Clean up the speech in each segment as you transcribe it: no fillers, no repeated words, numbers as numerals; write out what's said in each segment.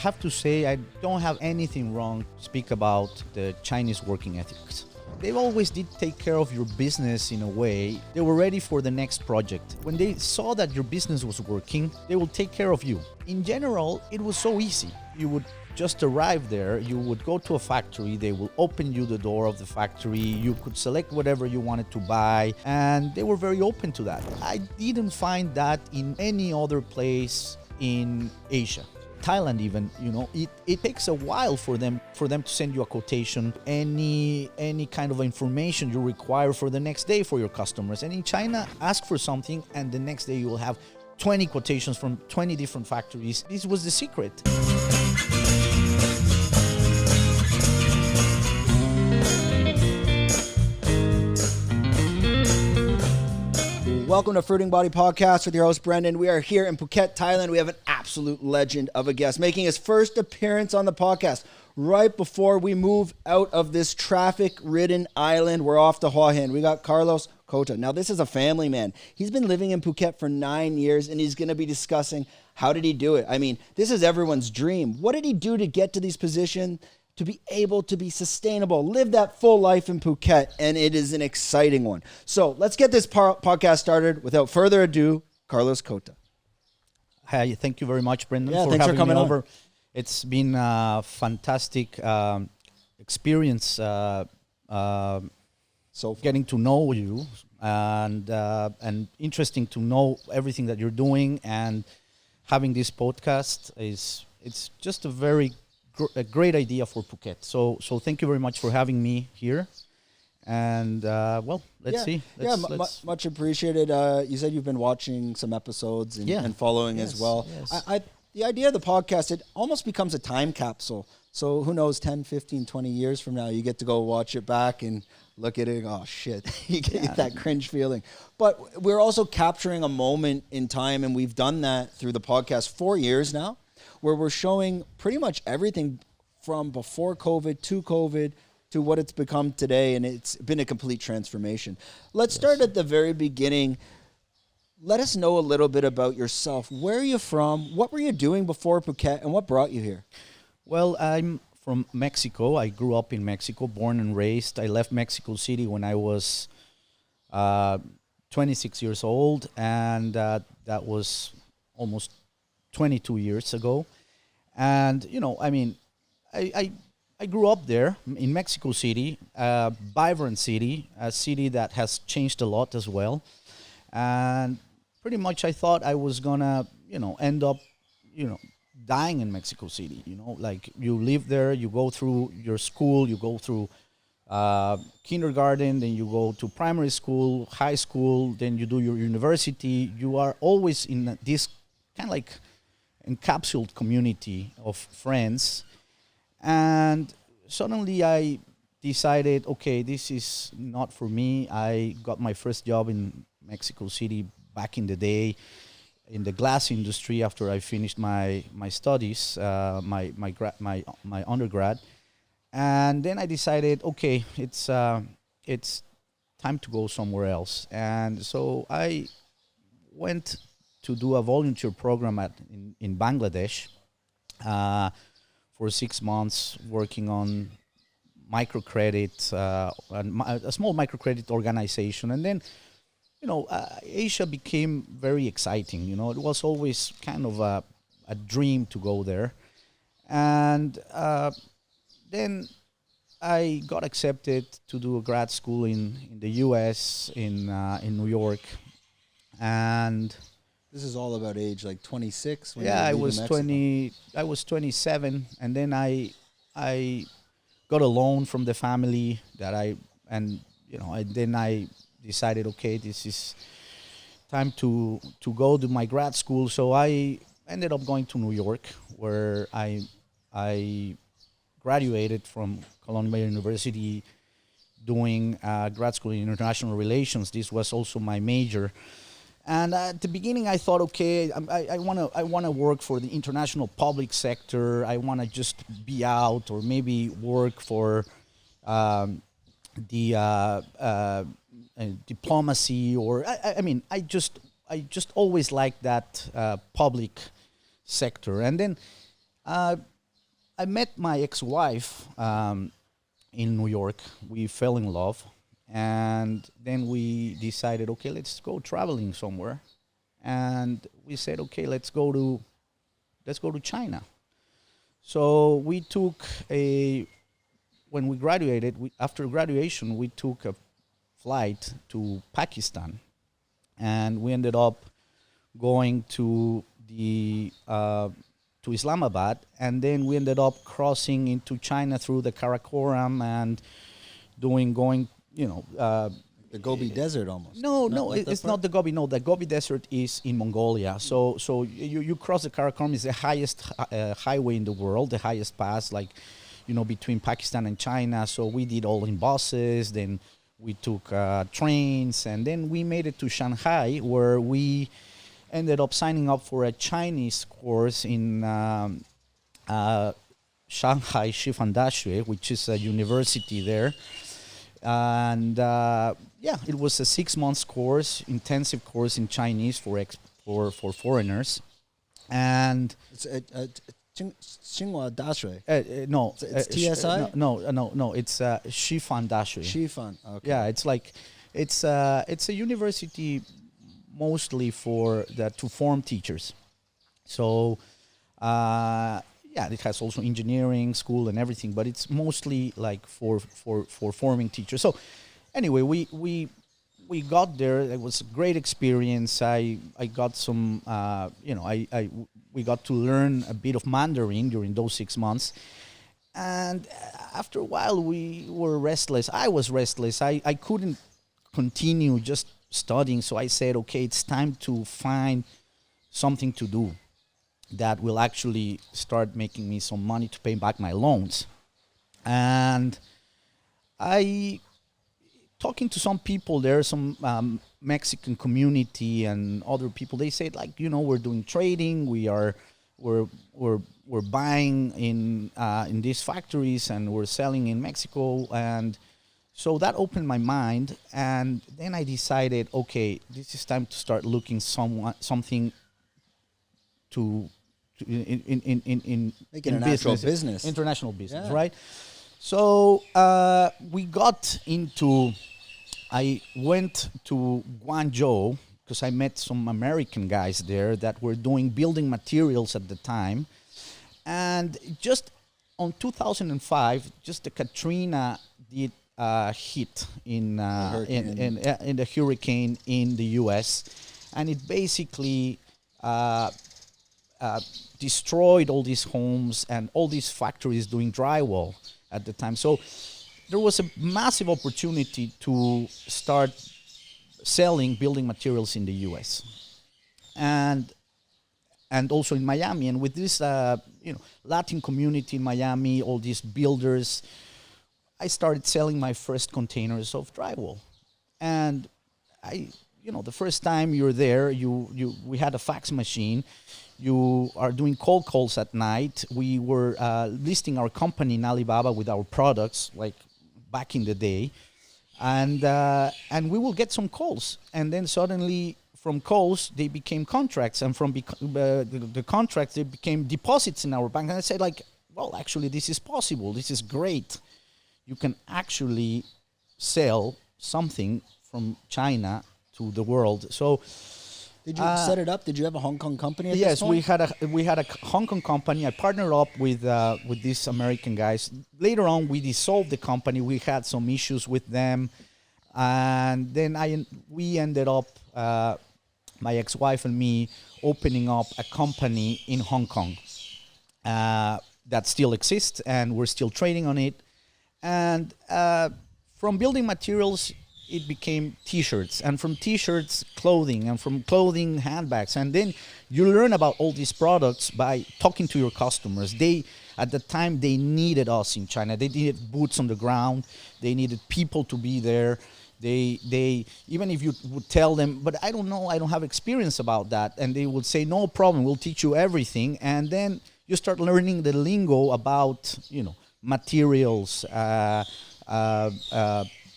have to say I don't have anything wrong to speak about the Chinese working ethics. They always did take care of your business in a way. They were ready for the next project. When they saw that your business was working, they will take care of you. In general, it was so easy. You would just arrive there, you would go to a factory, they will open you the door of the factory, you could select whatever you wanted to buy, and they were very open to that. I didn't find that in any other place in Asia. Thailand even, it takes a while for them to send you a quotation, any kind of information you require for the next day for your customers. And in China, ask for something and the next day you will have 20 quotations from 20 different factories. This was the secret. Welcome to Fruiting Body Podcast with your host, Brendan. We are here in Phuket, Thailand. We have an absolute legend of a guest making his first appearance on the podcast. Right before we move out of this traffic-ridden island, we're off to Hua Hin. We got Carlos Cota. Now, this is a family man. He's been living in Phuket for 9 years, and he's going to be discussing how did he do it. I mean, this is everyone's dream. What did he do to get to these positions? To be able to be sustainable, live that full life in Phuket, and it is an exciting one. So let's get this podcast started. Without further ado, Carlos Cota. Hi, thank you very much, Brendan, thanks for coming me on. over. It's been a fantastic experience so getting to know you and interesting to know everything that you're doing, and having this podcast it's just a great idea for Phuket. So thank you very much for having me here. And let's see. Much appreciated. You said you've been watching some episodes and following as well. Yes. The idea of the podcast, it almost becomes a time capsule. So who knows, 10, 15, 20 years from now, you get to go watch it back and look at it and oh shit, you get that cringe feeling. But we're also capturing a moment in time, and we've done that through the podcast 4 years now, where we're showing pretty much everything from before COVID to what it's become today, and it's been a complete transformation. Let's start at the very beginning. Let us know a little bit about yourself. Where are you from? What were you doing before Phuket, and what brought you here? Well, I'm from Mexico. I grew up in Mexico, born and raised. I left Mexico City when I was 26 years old, and that was almost 22 years ago. And, I grew up there in Mexico City, a vibrant city, a city that has changed a lot as well. And pretty much I thought I was gonna, end up, dying in Mexico City. Like you live there, you go through your school, you go through kindergarten, then you go to primary school, high school, then you do your university. You are always in this kind of like encapsulated community of friends. And suddenly I decided, okay, this is not for me. I got my first job in Mexico City back in the day in the glass industry after I finished my studies, my undergrad. And then I decided, okay, it's time to go somewhere else. And so I went to do a volunteer program in Bangladesh for 6 months, working on microcredit, a small microcredit organization. And then, Asia became very exciting. It was always kind of a dream to go there. And then I got accepted to do a grad school in the U.S., in New York. And this is all about age, like 26? I was 20. I was 27, and then I got a loan from the family then I decided, okay, this is time to go to my grad school. So I ended up going to New York, where I graduated from Columbia University, doing grad school in international relations. This was also my major. And at the beginning, I thought, okay, I want to work for the international public sector. I want to just be out, or maybe work for the diplomacy, or I just always liked that public sector. And then Uh, I met my ex-wife in New York. We fell in love, and then we decided, okay, let's go traveling somewhere. And we said, okay, let's go to China. So we took a when we graduated. After graduation, we took a flight to Pakistan, and we ended up going to Islamabad, and then we ended up crossing into China through the Karakoram and going, The Gobi Desert almost. no, Not that it's part? not the Gobi. No, the Gobi Desert is in Mongolia. So you cross the Karakoram is the highest highway in the world, the highest pass, like between Pakistan and China. So we did all in buses. Then we took trains, and then we made it to Shanghai, where we ended up signing up for a Chinese course in Shanghai Shifandashui, which is a university there. And it was a 6 months course, intensive course in Chinese for foreigners. And It's Tsinghua Dashui. no, It's TSI? no, it's Shifandashui. Shifan. Okay. Yeah, it's a university mostly to form teachers. So it has also engineering school and everything, but it's mostly like for forming teachers. So anyway, we got there. It was a great experience. I got some we got to learn a bit of Mandarin during those 6 months. And after a while, we were restless. I was restless. I couldn't continue just studying. So I said, okay, it's time to find something to do that will actually start making me some money to pay back my loans. And talking to some people there, some Mexican community and other people, they said, like, we're doing trading. We're buying in these factories, and we're selling in Mexico. And so that opened my mind, and then I decided, okay, this is time to start looking something to in Making in an actual business, business. international business, Yeah. right? So we got into. I went to Guangzhou because I met some American guys there that were doing building materials at the time, and just on 2005, just the Katrina did hit in the hurricane in the U.S., and it basically destroyed all these homes and all these factories doing drywall at the time. So there was a massive opportunity to start selling building materials in the U.S. and also in Miami. And with this, Latin community in Miami, all these builders, I started selling my first containers of drywall. And the first time you're there, we had a fax machine. You are doing cold calls at night. We were listing our company in Alibaba with our products, like back in the day, and we will get some calls, and then suddenly from calls they became contracts, and from the contracts they became deposits in our bank. And I said, like, well, actually this is possible. This is great. You can actually sell something from China to the world. So. Did you set it up? Did you have a Hong Kong company at this Yes, point? we had a Hong Kong company. I partnered up with these American guys. Later on, we dissolved the company. We had some issues with them, and then we ended up, my ex-wife and me, opening up a company in Hong Kong that still exists, and we're still trading on it. And from building materials, it became T-shirts, and from T-shirts, clothing, and from clothing, handbags. And then you learn about all these products by talking to your customers. At the time, they needed us in China. They needed boots on the ground. They needed people to be there. They even if you would tell them, but I don't know, I don't have experience about that, and they would say, no problem, we'll teach you everything. And then you start learning the lingo about materials,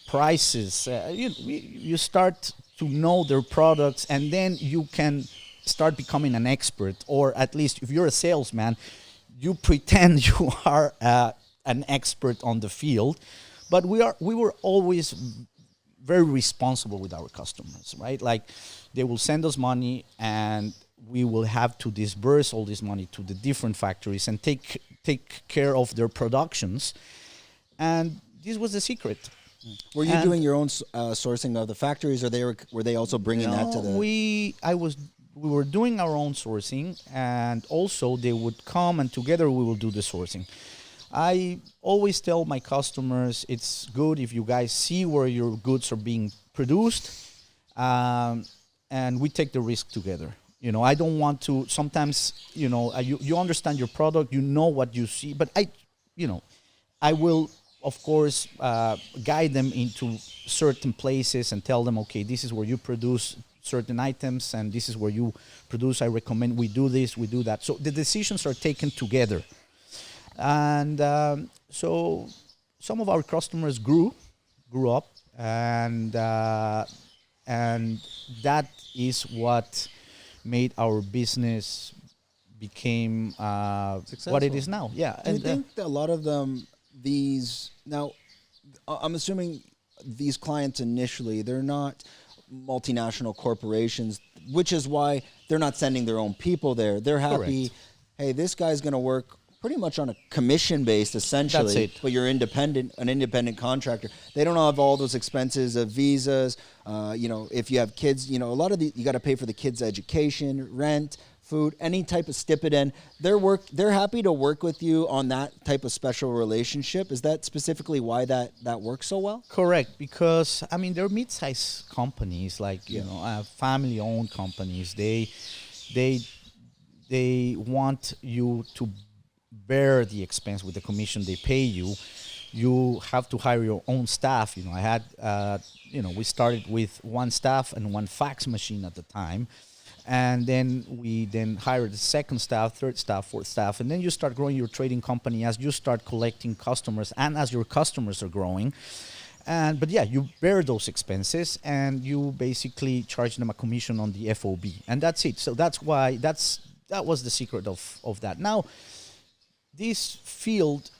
prices. You start to know their products, and then you can start becoming an expert, or at least if you're a salesman, you pretend you are an expert on the field, but we were always very responsible with our customers, right? Like they will send us money and we will have to disburse all this money to the different factories and take care of their productions. And this was the secret. Were you doing your own sourcing of the factories, or were they also bringing that to the? We were doing our own sourcing, and also they would come and together we will do the sourcing. I always tell my customers it's good if you guys see where your goods are being produced, and we take the risk together. You know, I don't want to. Sometimes, you know, you understand your product, you know what you see, but I will, of course, guide them into certain places and tell them, okay, this is where you produce certain items, and this is where you produce. I recommend we do this, we do that. So the decisions are taken together, and so some of our customers grew up, and that is what made our business became what it is now. Yeah. Do you think that a lot of them, I'm assuming these clients initially, they're not multinational corporations, which is why they're not sending their own people there. They're happy, correct. Hey, this guy's going to work pretty much on a commission based, essentially. That's it. But you're an independent contractor. They don't have all those expenses of visas. If you have kids, a lot of you got to pay for the kids' education, rent, food, any type of stipend. They're happy to work with you on that type of special relationship. Is that specifically why that works so well? Correct, because I mean they're mid-sized companies, like family-owned companies. They want you to bear the expense with the commission they pay you. You have to hire your own staff. I had we started with one staff and one fax machine at the time. And then we hired the second staff, third staff, fourth staff, and then you start growing your trading company as you start collecting customers and as your customers are growing. But you bear those expenses and you basically charge them a commission on the FOB, and that's it. So that's why that was the secret of that. Now, this field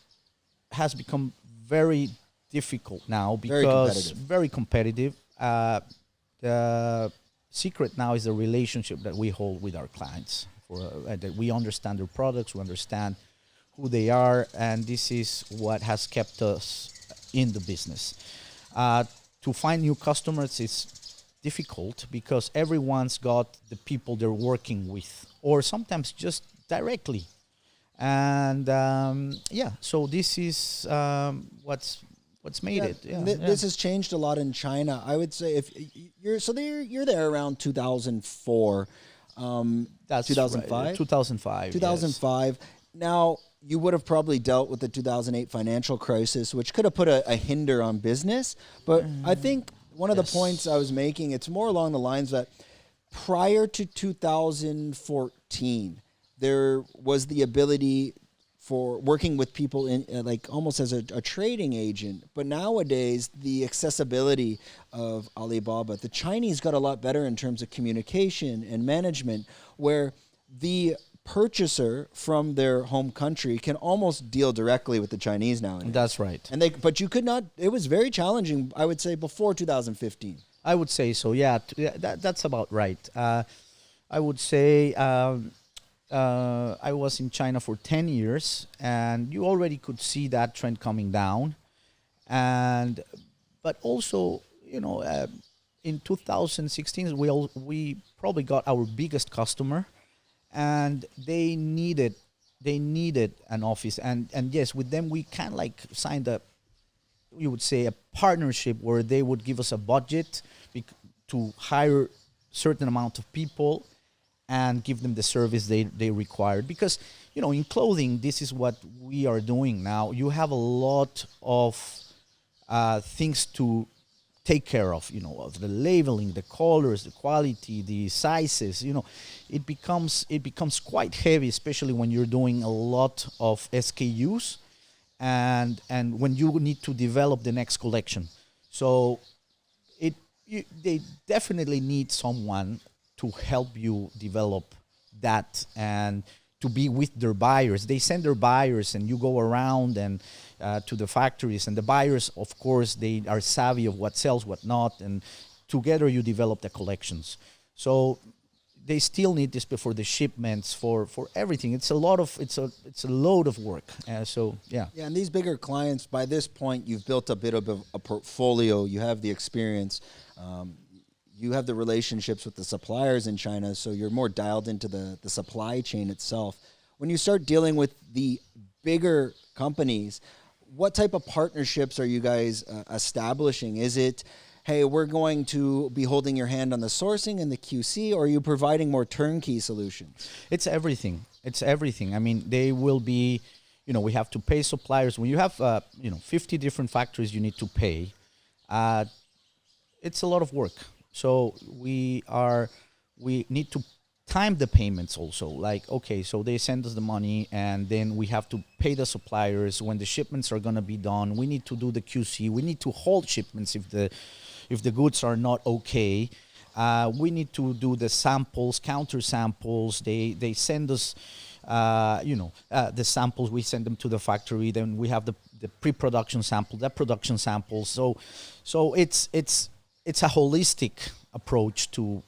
has become very difficult now because very competitive. The secret now is the relationship that we hold with our clients, that we understand their products, we understand who they are, and this is what has kept us in the business. To find new customers is difficult because everyone's got the people they're working with, or sometimes just directly. And so this is what's made it. Yeah, This has changed a lot in China. I would say if you're there around 2004, that's 2005, right. 2005. 2005. Yes. Now you would have probably dealt with the 2008 financial crisis, which could have put a hinder on business. But I think one of the points I was making, it's more along the lines that prior to 2014, there was the ability for working with people in like almost as a trading agent. But nowadays, the accessibility of Alibaba, the Chinese got a lot better in terms of communication and management, where the purchaser from their home country can almost deal directly with the Chinese nowadays. That's right. But you could not, it was very challenging, I would say, before 2015. I would say so, yeah. That's about right. I would say I was in China for 10 years, and you already could see that trend coming down. But also, in 2016, we probably got our biggest customer, and they needed an office. And yes, with them, we kind of like signed you would say, a partnership where they would give us a budget to hire certain amount of people and give them the service they required. Because, in clothing, this is what we are doing now. You have a lot of things to take care of, of the labeling, the colors, the quality, the sizes. It becomes quite heavy, especially when you're doing a lot of SKUs and when you need to develop the next collection. So they definitely need someone to help you develop that and to be with their buyers. They send their buyers, and you go around and to the factories. And the buyers, of course, they are savvy of what sells, what not, and together you develop the collections. So they still need this before the shipments for everything. It's a load of work. So yeah. Yeah, and these bigger clients, by this point, you've built a bit of a portfolio. You have the experience. You have the relationships with the suppliers in China, so you're more dialed into the supply chain itself. When you start dealing with the bigger companies, what type of partnerships are you guys establishing? Is it, hey, we're going to be holding your hand on the sourcing and the QC, or are you providing more turnkey solutions? It's everything. I mean, they will be, we have to pay suppliers. When you have, 50 different factories you need to pay, it's a lot of work. So we need to time the payments also. Like, okay, so they send us the money, and then we have to pay the suppliers when the shipments are going to be done. We need to do the QC. We need to hold shipments if the goods are not okay. We need to do the samples, counter samples. They send us, the samples. We send them to the factory. Then we have the pre-production sample, the production samples. So it's a holistic approach to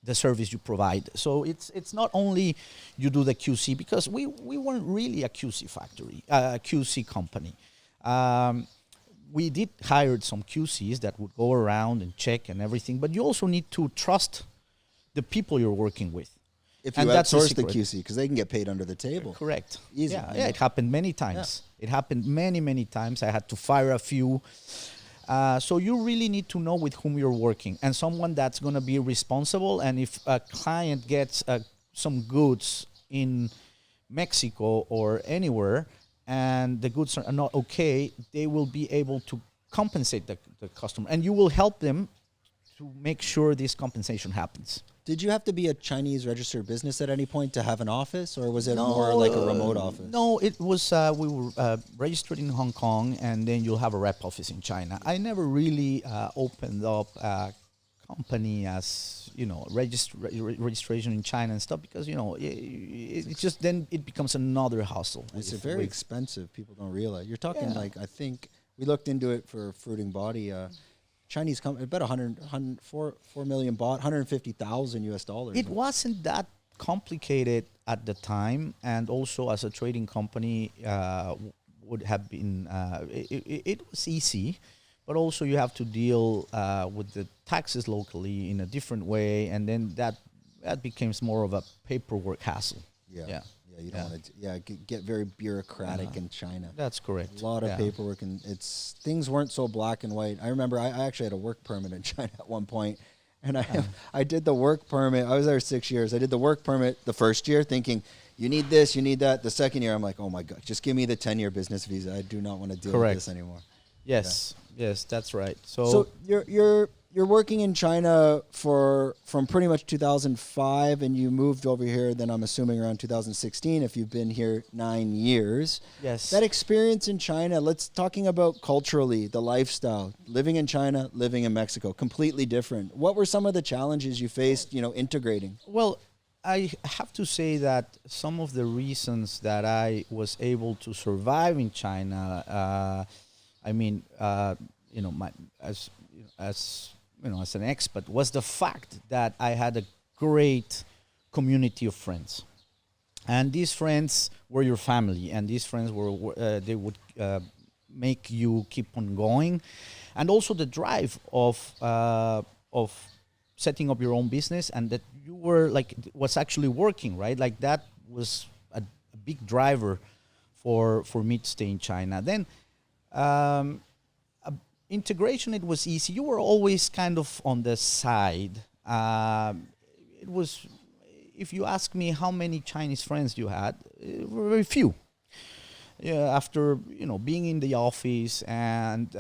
the service you provide. So it's not only you do the QC, because we weren't really a QC factory, a QC company. We did hire some QCs that would go around and check and everything, but you also need to trust the people you're working with. If you outsource the QC, because they can get paid under the table. Correct. Easy. Yeah, it happened many times. Yeah. It happened many times. I had to fire a few. So you really need to know with whom you're working, and someone that's going to be responsible. And if a client gets some goods in Mexico or anywhere, and the goods are not okay, they will be able to compensate the customer, and you will help them to make sure this compensation happens. Did you have to be a Chinese registered business at any point to have an office, or was it more like a remote office? No, it was, we were registered in Hong Kong, and then you'll have a rep office in China. I never really opened up a company as, registration in China and stuff, because, it just, then it becomes another hustle. It's very expensive. People don't realize. You're talking I think, we looked into it for Fruiting Body, Chinese company, about 4 million baht, $150,000. It wasn't that complicated at the time, and also as a trading company would have been. It was easy, but also you have to deal with the taxes locally in a different way, and then that becomes more of a paperwork hassle. Yeah. You don't want to get very bureaucratic in China. That's correct. A lot of paperwork, and things weren't so black and white. I remember I actually had a work permit in China at one point, and I did the work permit. I was there 6 years. I did the work permit the first year thinking, you need this, you need that. The second year, I'm like, oh my God, just give me the 10-year business visa. I do not want to deal with this anymore. Yes, that's right. So you're working in China from pretty much 2005, and you moved over here then, I'm assuming, around 2016, if you've been here 9 years. Yes. That experience in China, talking about culturally, the lifestyle, living in China, living in Mexico, completely different. What were some of the challenges you faced, integrating? Well, I have to say that some of the reasons that I was able to survive in China, as an expat, was the fact that I had a great community of friends, and these friends were your family, and these friends they would make you keep on going, and also the drive of setting up your own business, and that you was actually working, right? Like that was a big driver for me to stay in China. Then. Integration, it was easy. You were always kind of on the side. It was, if you ask me how many Chinese friends you had, were very few. After being in the office and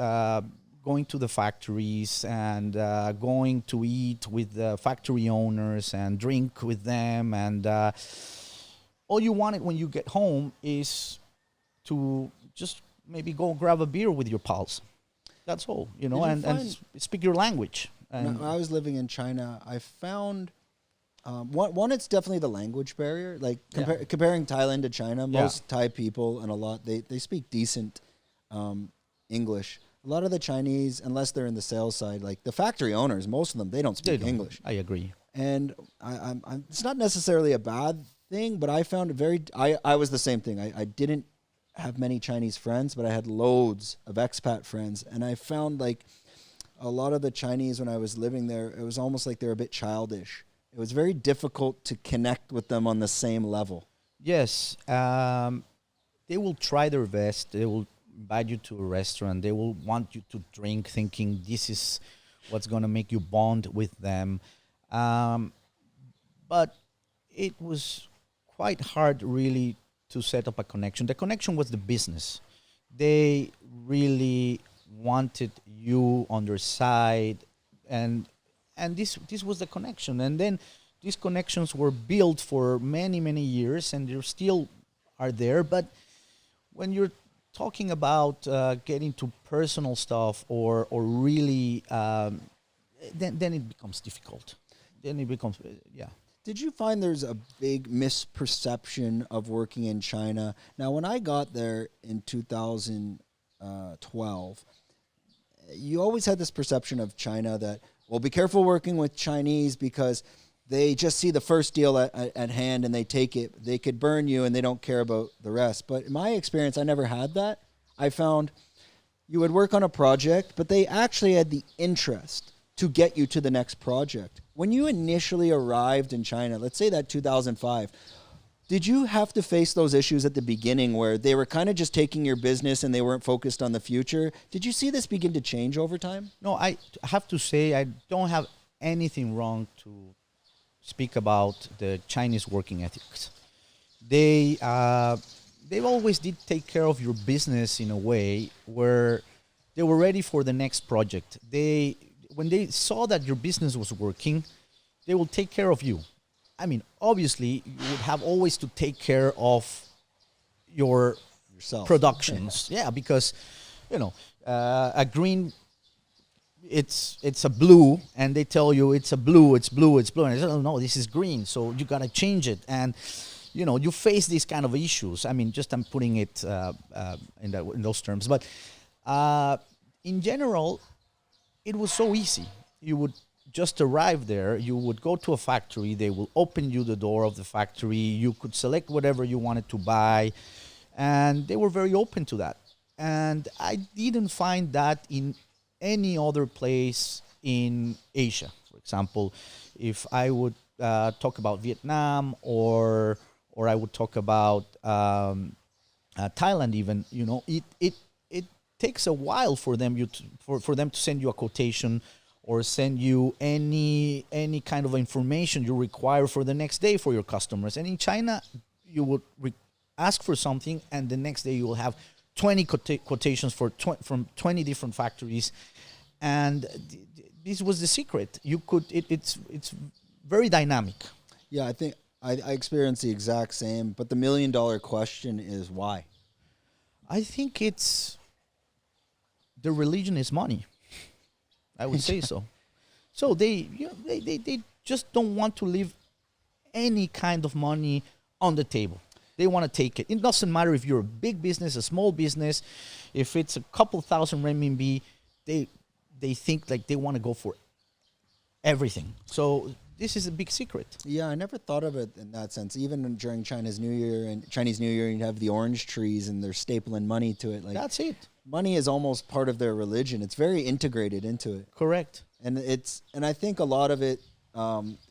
going to the factories and going to eat with the factory owners and drink with them, and all you wanted when you get home is to just maybe go grab a beer with your pals. That's all, and speak your language. And when I was living in China, I found One, it's definitely the language barrier. Like Yeah. comparing Thailand to China, Yeah. most Thai people and a lot they speak decent English. A lot of the Chinese, unless they're in the sales side, like the factory owners, most of them they don't They speak don't. English. I agree. And it's not necessarily a bad thing, but I found it very. I was the same thing. I didn't have many Chinese friends, but I had loads of expat friends, and I found like a lot of the Chinese when I was living there, it was almost like they're a bit childish. It was very difficult to connect with them on the same level. Yes. They will try their best. They will invite you to a restaurant. They will want you to drink, thinking this is what's going to make you bond with them. Um, but it was quite hard, really, to set up a connection. The connection was the business. They really wanted you on their side, and this was the connection. And then these connections were built for many years, and they still are there. But when you're talking about getting to personal stuff or really then it becomes difficult. Then it becomes yeah. Did you find there's a big misperception of working in China? Now, when I got there in 2012, you always had this perception of China that, well, be careful working with Chinese because they just see the first deal at hand and they take it. They could burn you and they don't care about the rest. But in my experience, I never had that. I found you would work on a project, but they actually had the interest to get you to the next project. When you initially arrived in China, let's say that 2005, did you have to face those issues at the beginning where they were kind of just taking your business and they weren't focused on the future? Did you see this begin to change over time? No, I have to say I don't have anything wrong to speak about the Chinese working ethics. They always did take care of your business in a way where they were ready for the next project. When they saw that your business was working, they will take care of you. I mean, obviously, you would have always to take care of your Yourself. productions. Yeah, because a green, it's a blue, and they tell you it's a blue, it's blue, it's blue, and I say, oh no, this is green, so you gotta change it, and you face these kind of issues. I mean, just I'm putting it in those terms, but in general, it was so easy. You would just arrive there, you would go to a factory, they will open you the door of the factory, you could select whatever you wanted to buy, and they were very open to that. And I didn't find that in any other place in Asia. For example, if I would talk about Vietnam or I would talk about Thailand even, it takes a while for them for them to send you a quotation or send you any kind of information you require for the next day for your customers. And in China, you would ask for something, and the next day you will have 20 quotations from 20 different factories, and this was the secret. You could it's very dynamic. Yeah, I think I experienced the exact same. But the $1 million question is why? I think it's the religion is money. I would say so. So they just don't want to leave any kind of money on the table. They want to take it. It doesn't matter if you're a big business, a small business, if it's a couple thousand renminbi, they think like they want to go for everything. So this is a big secret. Yeah, I never thought of it in that sense. Even during Chinese New Year, you'd have the orange trees and they're stapling money to it. Like That's it. money is almost part of their religion. It's very integrated into it. Correct. And I think a lot of it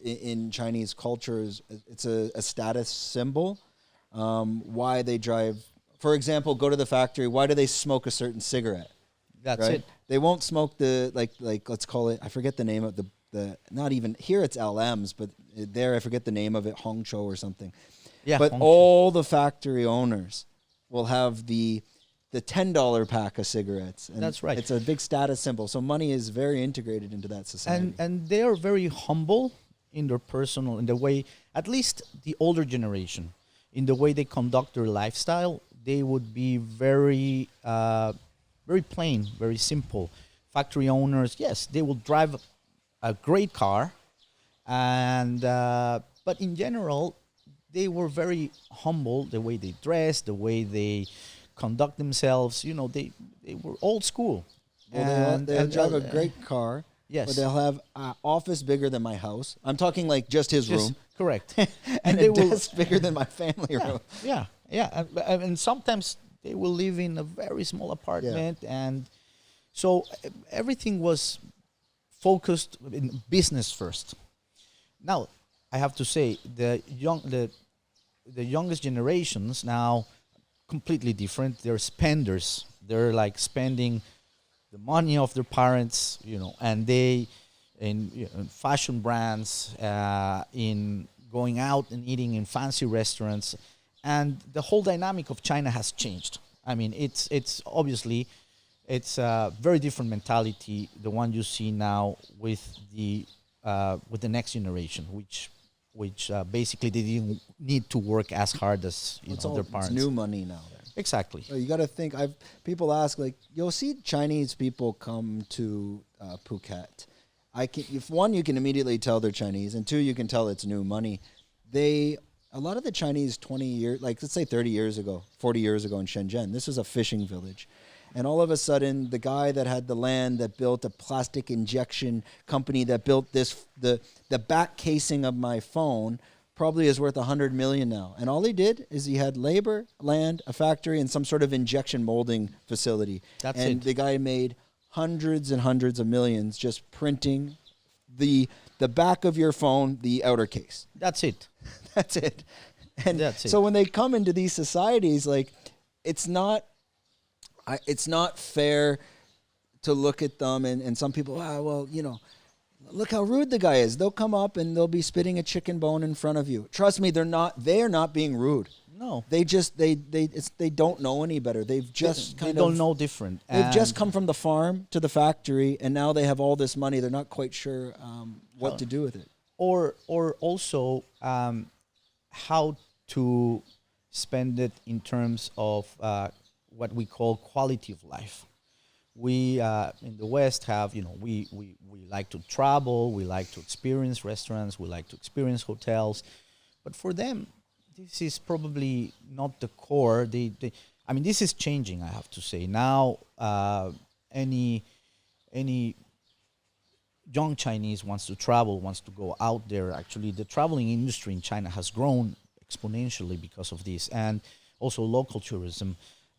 in Chinese culture is it's a status symbol. Why they drive, for example, go to the factory. Why do they smoke a certain cigarette? That's right? it. They won't smoke the like let's call it. I forget the name of the not even here. It's LMs, but there I forget the name of it. Hongzhou or something. Yeah. But Hongzhou. all the factory owners will have the $10 pack of cigarettes. And That's right. It's a big status symbol. So money is very integrated into that society. And they are very humble in their personal, in the way, at least the older generation, in the way they conduct their lifestyle. They would be very very plain, very simple. Factory owners, yes, they will drive a great car, And but in general, they were very humble. The way they dress, the way they conduct themselves. You know, they were old school. Well, they'll drive a great car. Yes. But they'll have an office bigger than my house. I'm talking like just his room. Correct. And a desk bigger than my family room. Yeah. And sometimes they will live in a very small apartment. And so everything was focused in business first. Now, I have to say, the youngest generations now, completely different. They're spenders. They're like spending the money of their parents, you know, and they in fashion brands, in going out and eating in fancy restaurants, and the whole dynamic of China has changed. I mean, it's obviously it's a very different mentality, the one you see now with the next generation, which basically they didn't need to work as hard as their parents. It's new money now. Exactly. So you got to think. People ask, like, you'll see Chinese people come to Phuket. If one, you can immediately tell they're Chinese, and two, you can tell it's new money. A lot of the Chinese 20 years, like let's say 30 years ago, 40 years ago in Shenzhen, this was a fishing village. And all of a sudden, the guy that had the land, that built a plastic injection company, that built the back casing of my phone, probably is worth $100 million now. And all he did is he had labor, land, a factory, and some sort of injection molding facility. And the guy made hundreds and hundreds of millions just printing the back of your phone, the outer case. That's it. That's it. And that's it. So when they come into these societies, like, it's not fair to look at them and some people, look how rude the guy is. They'll come up and they'll be spitting a chicken bone in front of you. Trust me, they are not being rude. No. They just they don't know any better. They've just they don't know different. They've just come from the farm to the factory, and now they have all this money. They're not quite sure what to do with it. Or also how to spend it in terms of what we call quality of life. We in the West have, we like to travel, we like to experience restaurants, we like to experience hotels, but for them, this is probably not the core. This is changing, I have to say. Now, any young Chinese wants to travel, wants to go out there. Actually, the traveling industry in China has grown exponentially because of this, and also local tourism.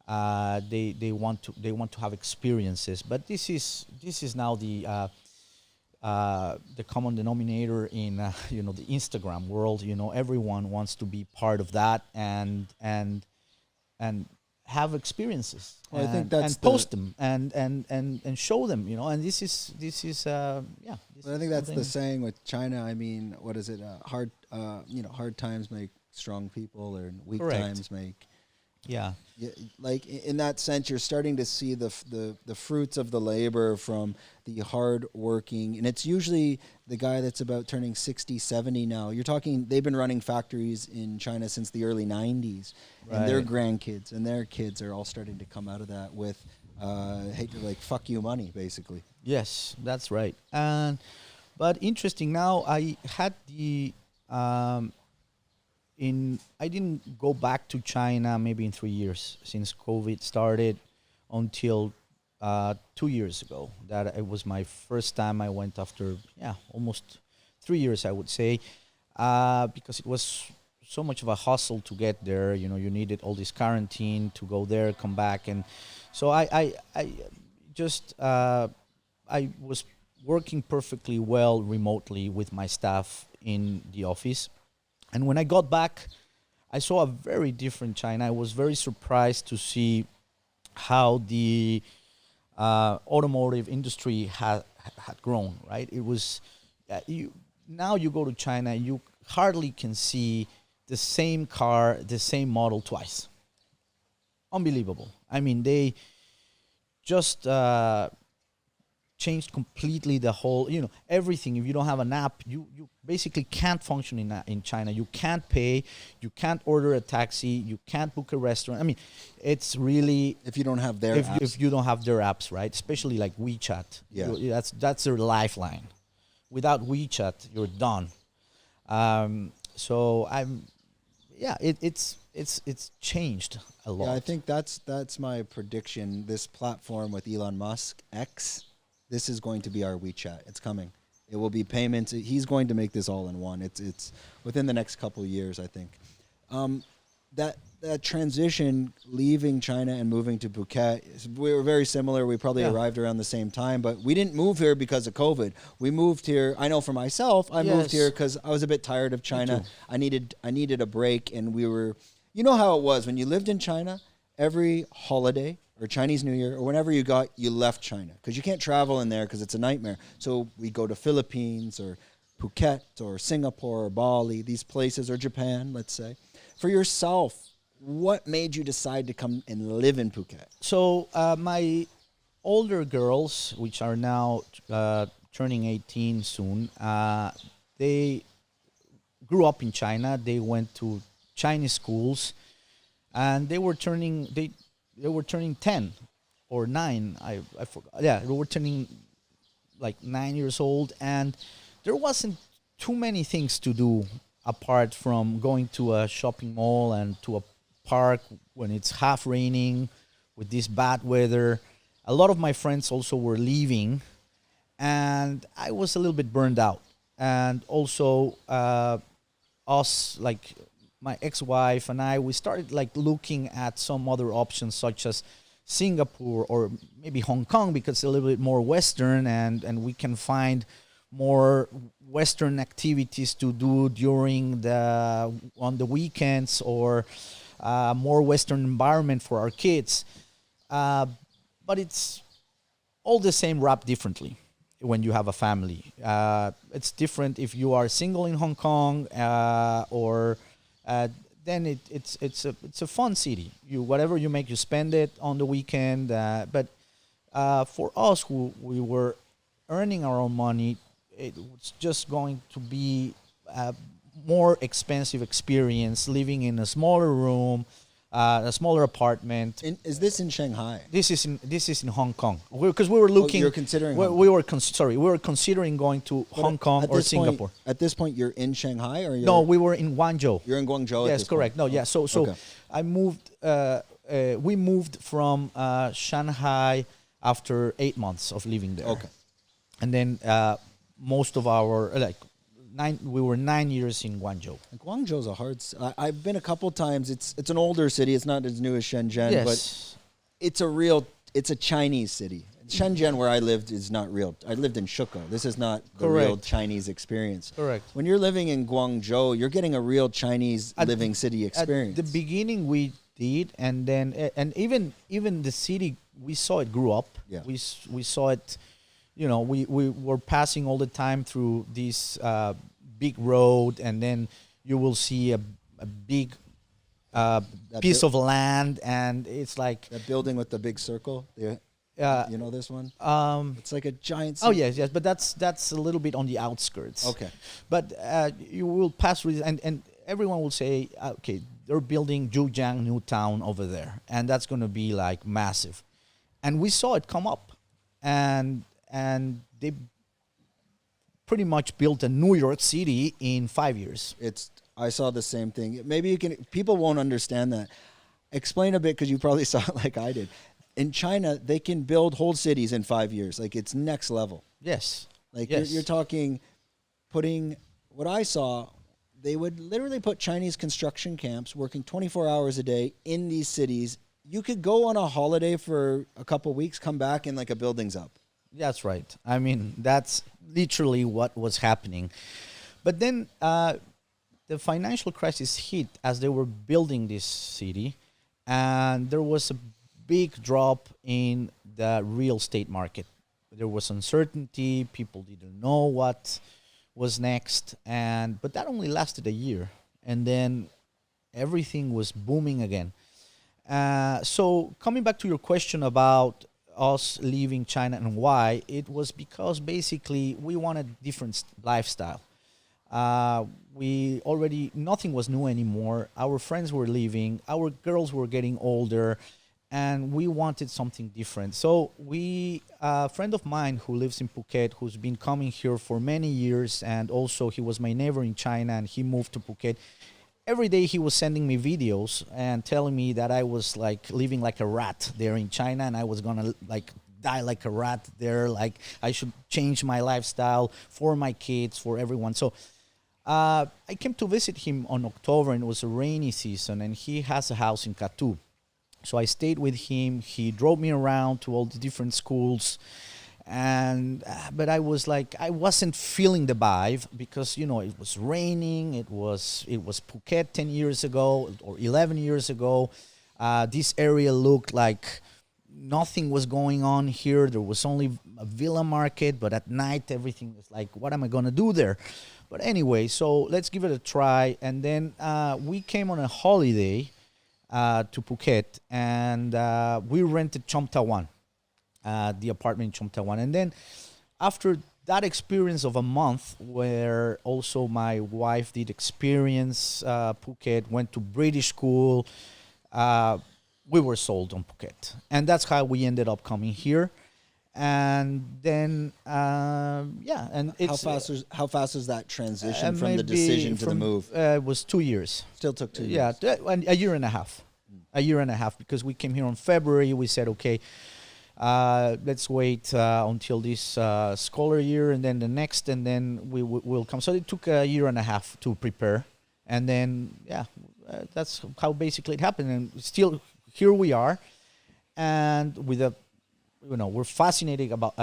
They want to have experiences, but this is now the common denominator in the Instagram world. Everyone wants to be part of that and have experiences. Well, I think that's and post them and show them. And this is I think that's the saying with China. I mean, what is it? Hard times make strong people, or weak times make. Yeah, like in that sense, you're starting to see the fruits of the labor from the hard working, and it's usually the guy that's about turning 60, 70 now. You're talking, they've been running factories in China since the early 90s, and their grandkids and their kids are all starting to come out of that with, fuck you money, basically. Yes, that's right. But interesting, now I had I didn't go back to China maybe in 3 years since COVID started until 2 years ago. That it was my first time I went after almost 3 years, I would say, because it was so much of a hustle to get there. You needed all this quarantine to go there, come back, and so I was working perfectly well remotely with my staff in the office. And when I got back, I saw a very different China. I was very surprised to see how the automotive industry had grown, right? It was, now you go to China, you hardly can see the same car, the same model twice. Unbelievable. I mean, they just changed completely the whole, everything. If you don't have an app, you basically can't function in China. You can't pay, you can't order a taxi, you can't book a restaurant. I mean, it's really, if you don't have their apps. If you don't have their apps, right? Especially like WeChat. Yeah. That's their lifeline. Without WeChat, you're done. So I'm, yeah, it's changed a lot. Yeah, I think that's my prediction. This platform with Elon Musk, X, this is going to be our WeChat. It's coming. It will be payments. He's going to make this all in one. It's within the next couple of years, I think. That transition, leaving China and moving to Phuket, we were very similar. We probably arrived around the same time, but we didn't move here because of COVID. We moved here. I know for myself, I moved here because I was a bit tired of China. I needed a break, and we were. You know how it was when you lived in China. Every holiday or Chinese New Year or whenever you left China because you can't travel in there because it's a nightmare. So we go to Philippines or Phuket or Singapore or Bali, these places, or Japan, let's say. For yourself, what made you decide to come and live in Phuket? So my older girls, which are now turning 18 soon, they grew up in China. They went to Chinese schools, and they were turning 10 or 9. I forgot. Yeah, they were turning like 9 years old, and there wasn't too many things to do apart from going to a shopping mall and to a park when it's half raining with this bad weather. A lot of my friends also were leaving, and I was a little bit burned out. And also, us, like my ex-wife and I, we started like looking at some other options such as Singapore or maybe Hong Kong because it's a little bit more Western, and we can find more Western activities to do on the weekends, or more Western environment for our kids. But it's all the same, wrapped differently when you have a family. It's different if you are single in Hong Kong, or then it's a fun city. Whatever you make, you spend it on the weekend. But for us, who we were earning our own money, it was just going to be a more expensive experience living in a smaller room, a smaller apartment. Is this in Shanghai? This is in Hong Kong, because we were looking. You're considering. We were considering going to Hong Kong or Singapore. At this point, you're in Shanghai, or no? We were in Guangzhou. You're in Guangzhou. Yes, correct. Point. No, yeah. So okay. I moved. We moved from Shanghai after 8 months of living there. Okay. And then most of our we were 9 years in Guangzhou. Guangzhou's a hard. I've been a couple times. It's an older city. It's not as new as Shenzhen, but it's a Chinese city. Shenzhen, where I lived, is not real. I lived in Shuko. This is not the real Chinese experience. Correct. When you're living in Guangzhou, you're getting a real Chinese living city experience. At the beginning, we did, and then even the city, we saw it grew up. Yeah. We saw it. We were passing all the time through this big road, and then you will see a big piece of land, and it's like that building with the big circle. You know this one? It's like a giant city. Oh yes, but that's a little bit on the outskirts. Okay. But you will pass through, and everyone will say, okay, they're building Zhujiang New Town over there, and that's going to be like massive. And we saw it come up, and they pretty much built a New York City in 5 years. I saw the same thing. Maybe people won't understand that. Explain a bit, because you probably saw it like I did. In China, they can build whole cities in 5 years. Like, it's next level. Yes. Like, yes. You're talking putting, what I saw, they would literally put Chinese construction camps working 24 hours a day in these cities. You could go on a holiday for a couple weeks, come back, and like a building's up. That's right. I mean, that's literally what was happening. But then the financial crisis hit as they were building this city, and there was a big drop in the real estate market. There was uncertainty. People didn't know what was next, but that only lasted a year, and then everything was booming again. So coming back to your question about us leaving China and why, it was because basically we wanted different lifestyle. Nothing was new anymore. Our friends were leaving. Our girls were getting older. and we wanted something different. So a friend of mine who lives in Phuket, who's been coming here for many years, and also he was my neighbor in China, and he moved to Phuket. Every day he was sending me videos and telling me that I was like living like a rat there in China, and I was gonna like die like a rat there. Like I should change my lifestyle for my kids, for everyone. So I came to visit him on October, and it was a rainy season, and he has a house in Katu. So I stayed with him. He drove me around to all the different schools, and but I was like, I wasn't feeling the vibe because it was raining. It was Phuket 10 years ago or 11 years ago. This area looked like nothing was going on here. There was only a villa market, but at night everything was like, what am I gonna do there? But anyway, so let's give it a try. And then we came on a holiday to Phuket, and we rented Chomtawan, the apartment in Chomtawan. And then after that experience of a month, where also my wife did experience Phuket, went to British school, we were sold on Phuket, and that's how we ended up coming here. And then and it's How fast was that transition from the decision to the move? It was 2 years. Still took 2 years. Yeah, and a year and a half. A year and a half, because we came here in February. We said, okay, let's wait until this scholar year, and then the next, and then we'll come. So it took a year and a half to prepare, and then that's how basically it happened. And still here we are, and with a we're fascinated about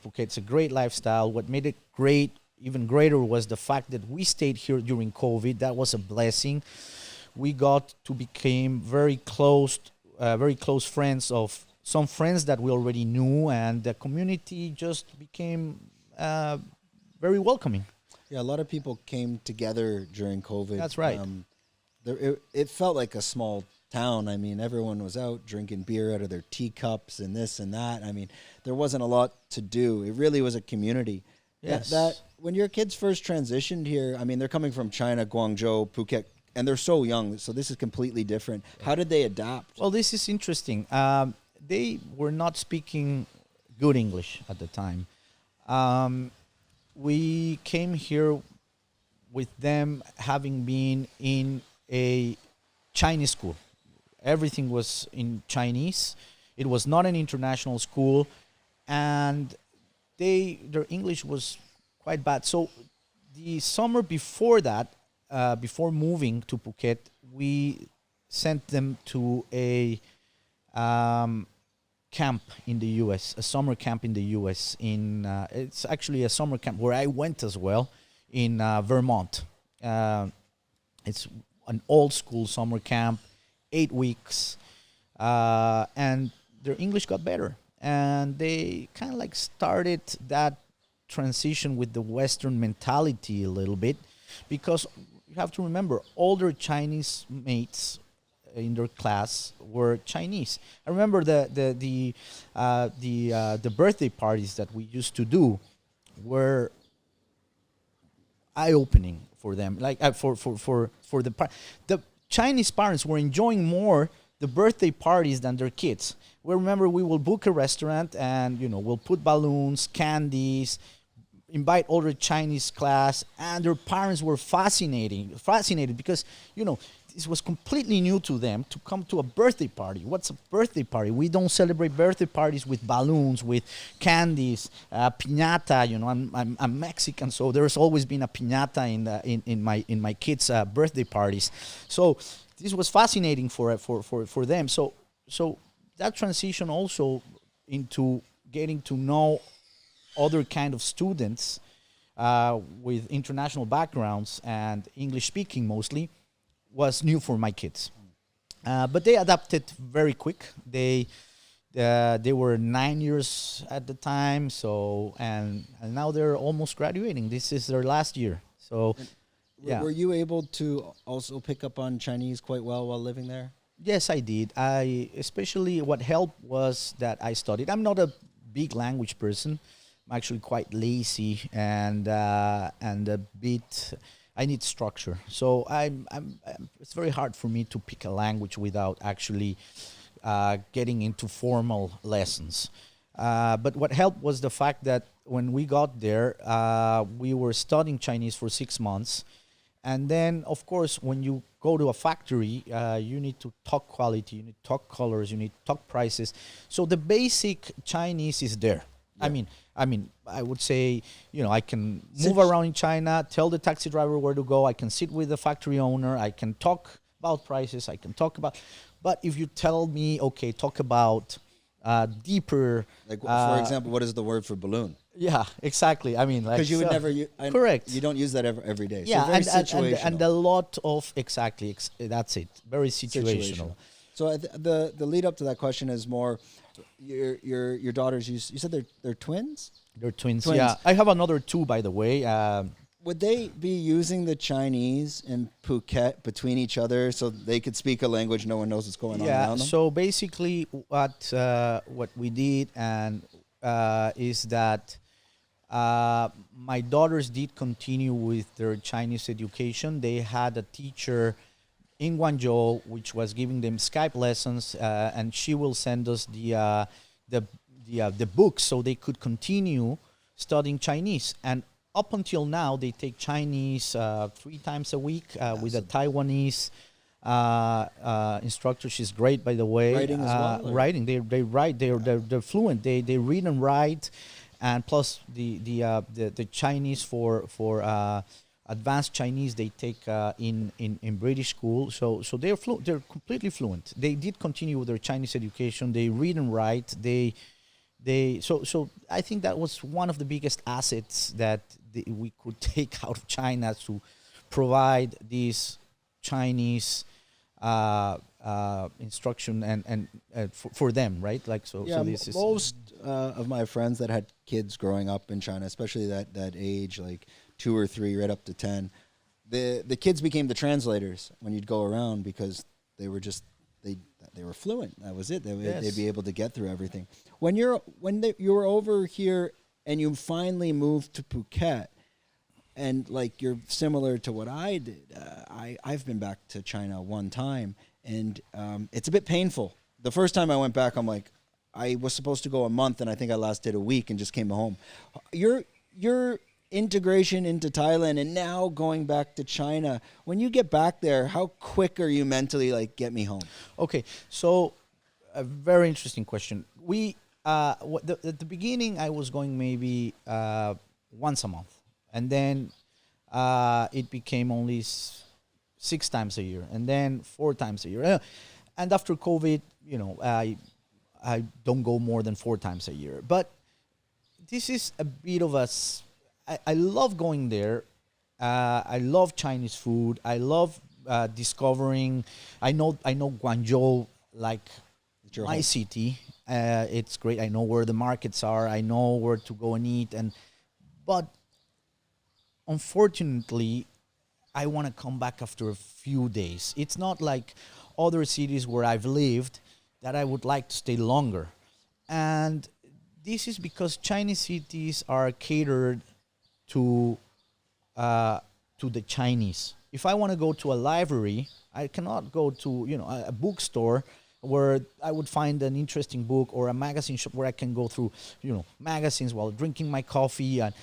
Phuket. It's a great lifestyle. What made it great, even greater, was the fact that we stayed here during COVID. That was a blessing. We got to become very close friends of some friends that we already knew, and the community just became very welcoming. Yeah, a lot of people came together during COVID. That's right. It felt like a small town. I mean, everyone was out drinking beer out of their teacups and this and that. I mean, there wasn't a lot to do. It really was a community. Yes. That when your kids first transitioned here, I mean, they're coming from China, Guangzhou, Phuket, and they're so young, so this is completely different. How did they adapt? Well, this is interesting. They were not speaking good English at the time. We came here with them having been in a Chinese school. Everything was in Chinese. It was not an international school, and their English was quite bad. So the summer before that, before moving to Phuket, we sent them to a camp in the U.S., a summer camp in the U.S. It's actually a summer camp where I went as well, in Vermont. It's an old school summer camp, 8 weeks, and their English got better, and they kind of like started that transition with the Western mentality a little bit, because you have to remember, all their Chinese mates in their class were Chinese. I remember the birthday parties that we used to do were eye-opening for them. Like for the Chinese parents were enjoying more the birthday parties than their kids. We remember we will book a restaurant, and we'll put balloons, candies, invite all the Chinese class, and their parents were fascinated because this was completely new to them to come to a birthday party. What's a birthday party? We don't celebrate birthday parties with balloons, with candies, piñata. I'm Mexican, so there's always been a piñata in my kids' birthday parties. So this was fascinating for them. So that transition also into getting to know other kind of students with international backgrounds and English speaking mostly was new for my kids, but they adapted very quick. They were 9 years at the time, so and now they're almost graduating. This is their last year. So, yeah. Were you able to also pick up on Chinese quite well while living there? Yes, I did. Especially what helped was that I studied. I'm not a big language person. I'm actually quite lazy and a bit. I need structure, so I'm. It's very hard for me to pick a language without actually getting into formal lessons. But what helped was the fact that when we got there, we were studying Chinese for 6 months. And then, of course, when you go to a factory, you need to talk quality, you need to talk colors, you need to talk prices. So the basic Chinese is there. Yeah. I would say, I can move around in China, tell the taxi driver where to go. I can sit with the factory owner. I can talk about prices. I can talk about. But if you tell me, okay, talk about deeper. Like, for example, what is the word for balloon? Yeah, exactly. I mean, like Because you would never. correct. You don't use that every day. Yeah, so very and situational. and a lot of exactly. That's it. Very situational. So the lead up to that question is more your daughters. You said they're twins. They're twins. Twins. Yeah, I have another two, by the way. Would they be using the Chinese in Phuket between each other so they could speak a language no one knows what's going on around them? So basically, what we did is that my daughters did continue with their Chinese education. They had a teacher in Guangzhou which was giving them Skype lessons, and she will send us the books so they could continue studying Chinese. And up until now, they take Chinese 3 times a week with a Taiwanese instructor. She's great, by the way. Writing as well? Writing. They write. They're fluent. They read and write, and plus the Chinese for advanced Chinese they take in British school. So they're they're completely fluent. They did continue with their Chinese education. They read and write. So I think that was one of the biggest assets that we could take out of China to provide these Chinese instruction and for them, right? Like so. Yeah, so this is most of my friends that had kids growing up in China, especially that age, like 2 or 3, right up to 10, the kids became the translators when you'd go around because they were just they were fluent. That was it. They'd be able to get through everything. When you were over here and you finally moved to Phuket, and like you're similar to what I did. I've been back to China one time, and it's a bit painful. The first time I went back, I'm like, I was supposed to go a month, and I think I lasted a week and just came home. Your integration into Thailand and now going back to China, when you get back there, how quick are you mentally, like, get me home? Okay, so a very interesting question. At the beginning, I was going maybe once a month, and then it became only 6 times a year, and then 4 times a year. And after COVID, I don't go more than 4 times a year. But this is a bit of I love going there. I love Chinese food. I love discovering. I know Guangzhou like my home. city. It's great. I know where the markets are. I know where to go and eat. But unfortunately, I want to come back after a few days. It's not like other cities where I've lived that I would like to stay longer. And this is because Chinese cities are catered to the Chinese. If I want to go to a library, I cannot go to a bookstore where I would find an interesting book, or a magazine shop where I can go through magazines while drinking my coffee. And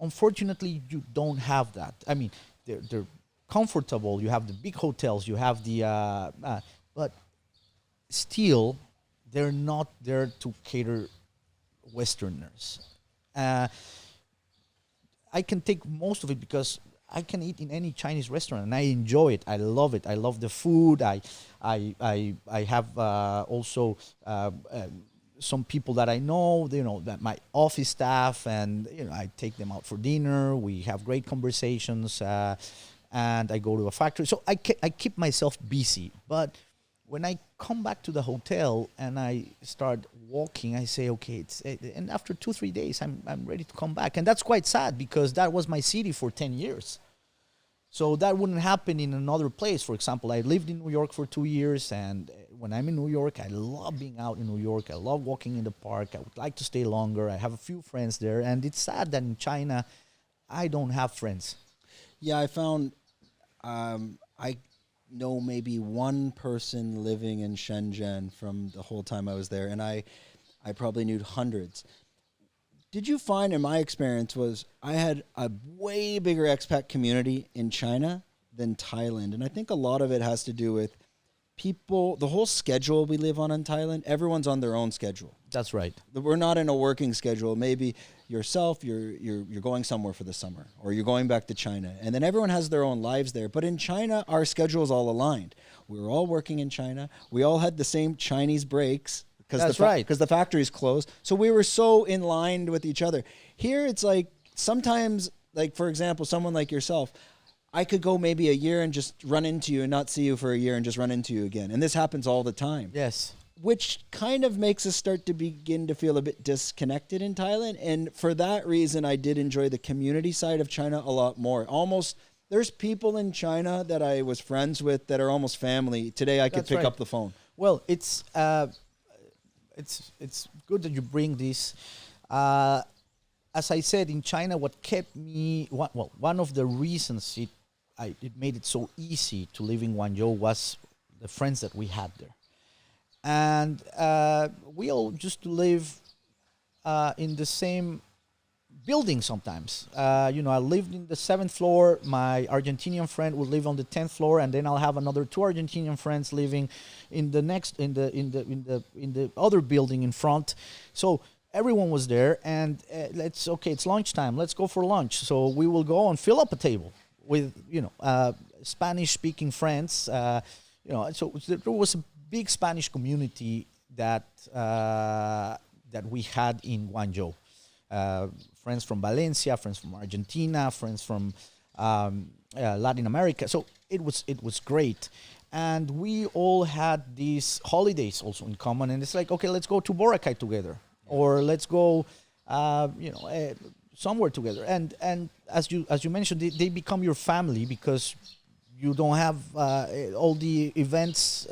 unfortunately, you don't have that. I mean, they're comfortable. You have the big hotels. You have but still, they're not there to cater Westerners. I can take most of it because I can eat in any Chinese restaurant and I enjoy it. I love it. I love the food. I have also some people that I know, that my office staff, and I take them out for dinner. We have great conversations, and I go to a factory. So I keep myself busy. But when I come back to the hotel and I start walking, I say, okay, and after 2-3 days, I'm ready to come back. And that's quite sad because that was my city for 10 years. So that wouldn't happen in another place. For example, I lived in New York for 2 years, and when I'm in New York, I love being out in New York. I love walking in the park. I would like to stay longer. I have a few friends there, and it's sad that in China, I don't have friends. Yeah, I found know maybe one person living in Shenzhen from the whole time I was there, and I probably knew hundreds. Did you find, in my experience, was I had a way bigger expat community in China than Thailand, and I think a lot of it has to do with people, the whole schedule we live on in Thailand, everyone's on their own schedule. That's right. We're not in a working schedule. Maybe yourself, you're going somewhere for the summer, or you're going back to China, and then everyone has their own lives there. But in China, our schedule's all aligned. We were all working in China. We all had the same Chinese breaks because the factory's closed. So we were so in line with each other. Here, it's like sometimes, like for example, someone like yourself, I could go maybe a year and just run into you and not see you for a year and just run into you again. And this happens all the time. Yes. Which kind of makes us start to begin to feel a bit disconnected in Thailand. And for that reason, I did enjoy the community side of China a lot more. Almost, there's people in China that I was friends with that are almost family. Today I could pick up the phone. Well, it's good that you bring this. As I said, in China, what kept me, one of the reasons it made it so easy to live in Guangzhou was the friends that we had there. And we all used to live in the same building sometimes. I lived in the 7th floor. My Argentinian friend would live on the 10th floor, and then I'll have another 2 Argentinian friends living in the other building in front. So everyone was there, and it's lunchtime. Let's go for lunch. So we will go and fill up a table with Spanish-speaking friends. So there was a big Spanish community that we had in Guangzhou. Friends from Valencia, friends from Argentina, friends from Latin America. So it was great. And we all had these holidays also in common. And it's like, okay, let's go to Boracay together. Or let's go, somewhere together. And as you mentioned, they become your family because you don't have all the events,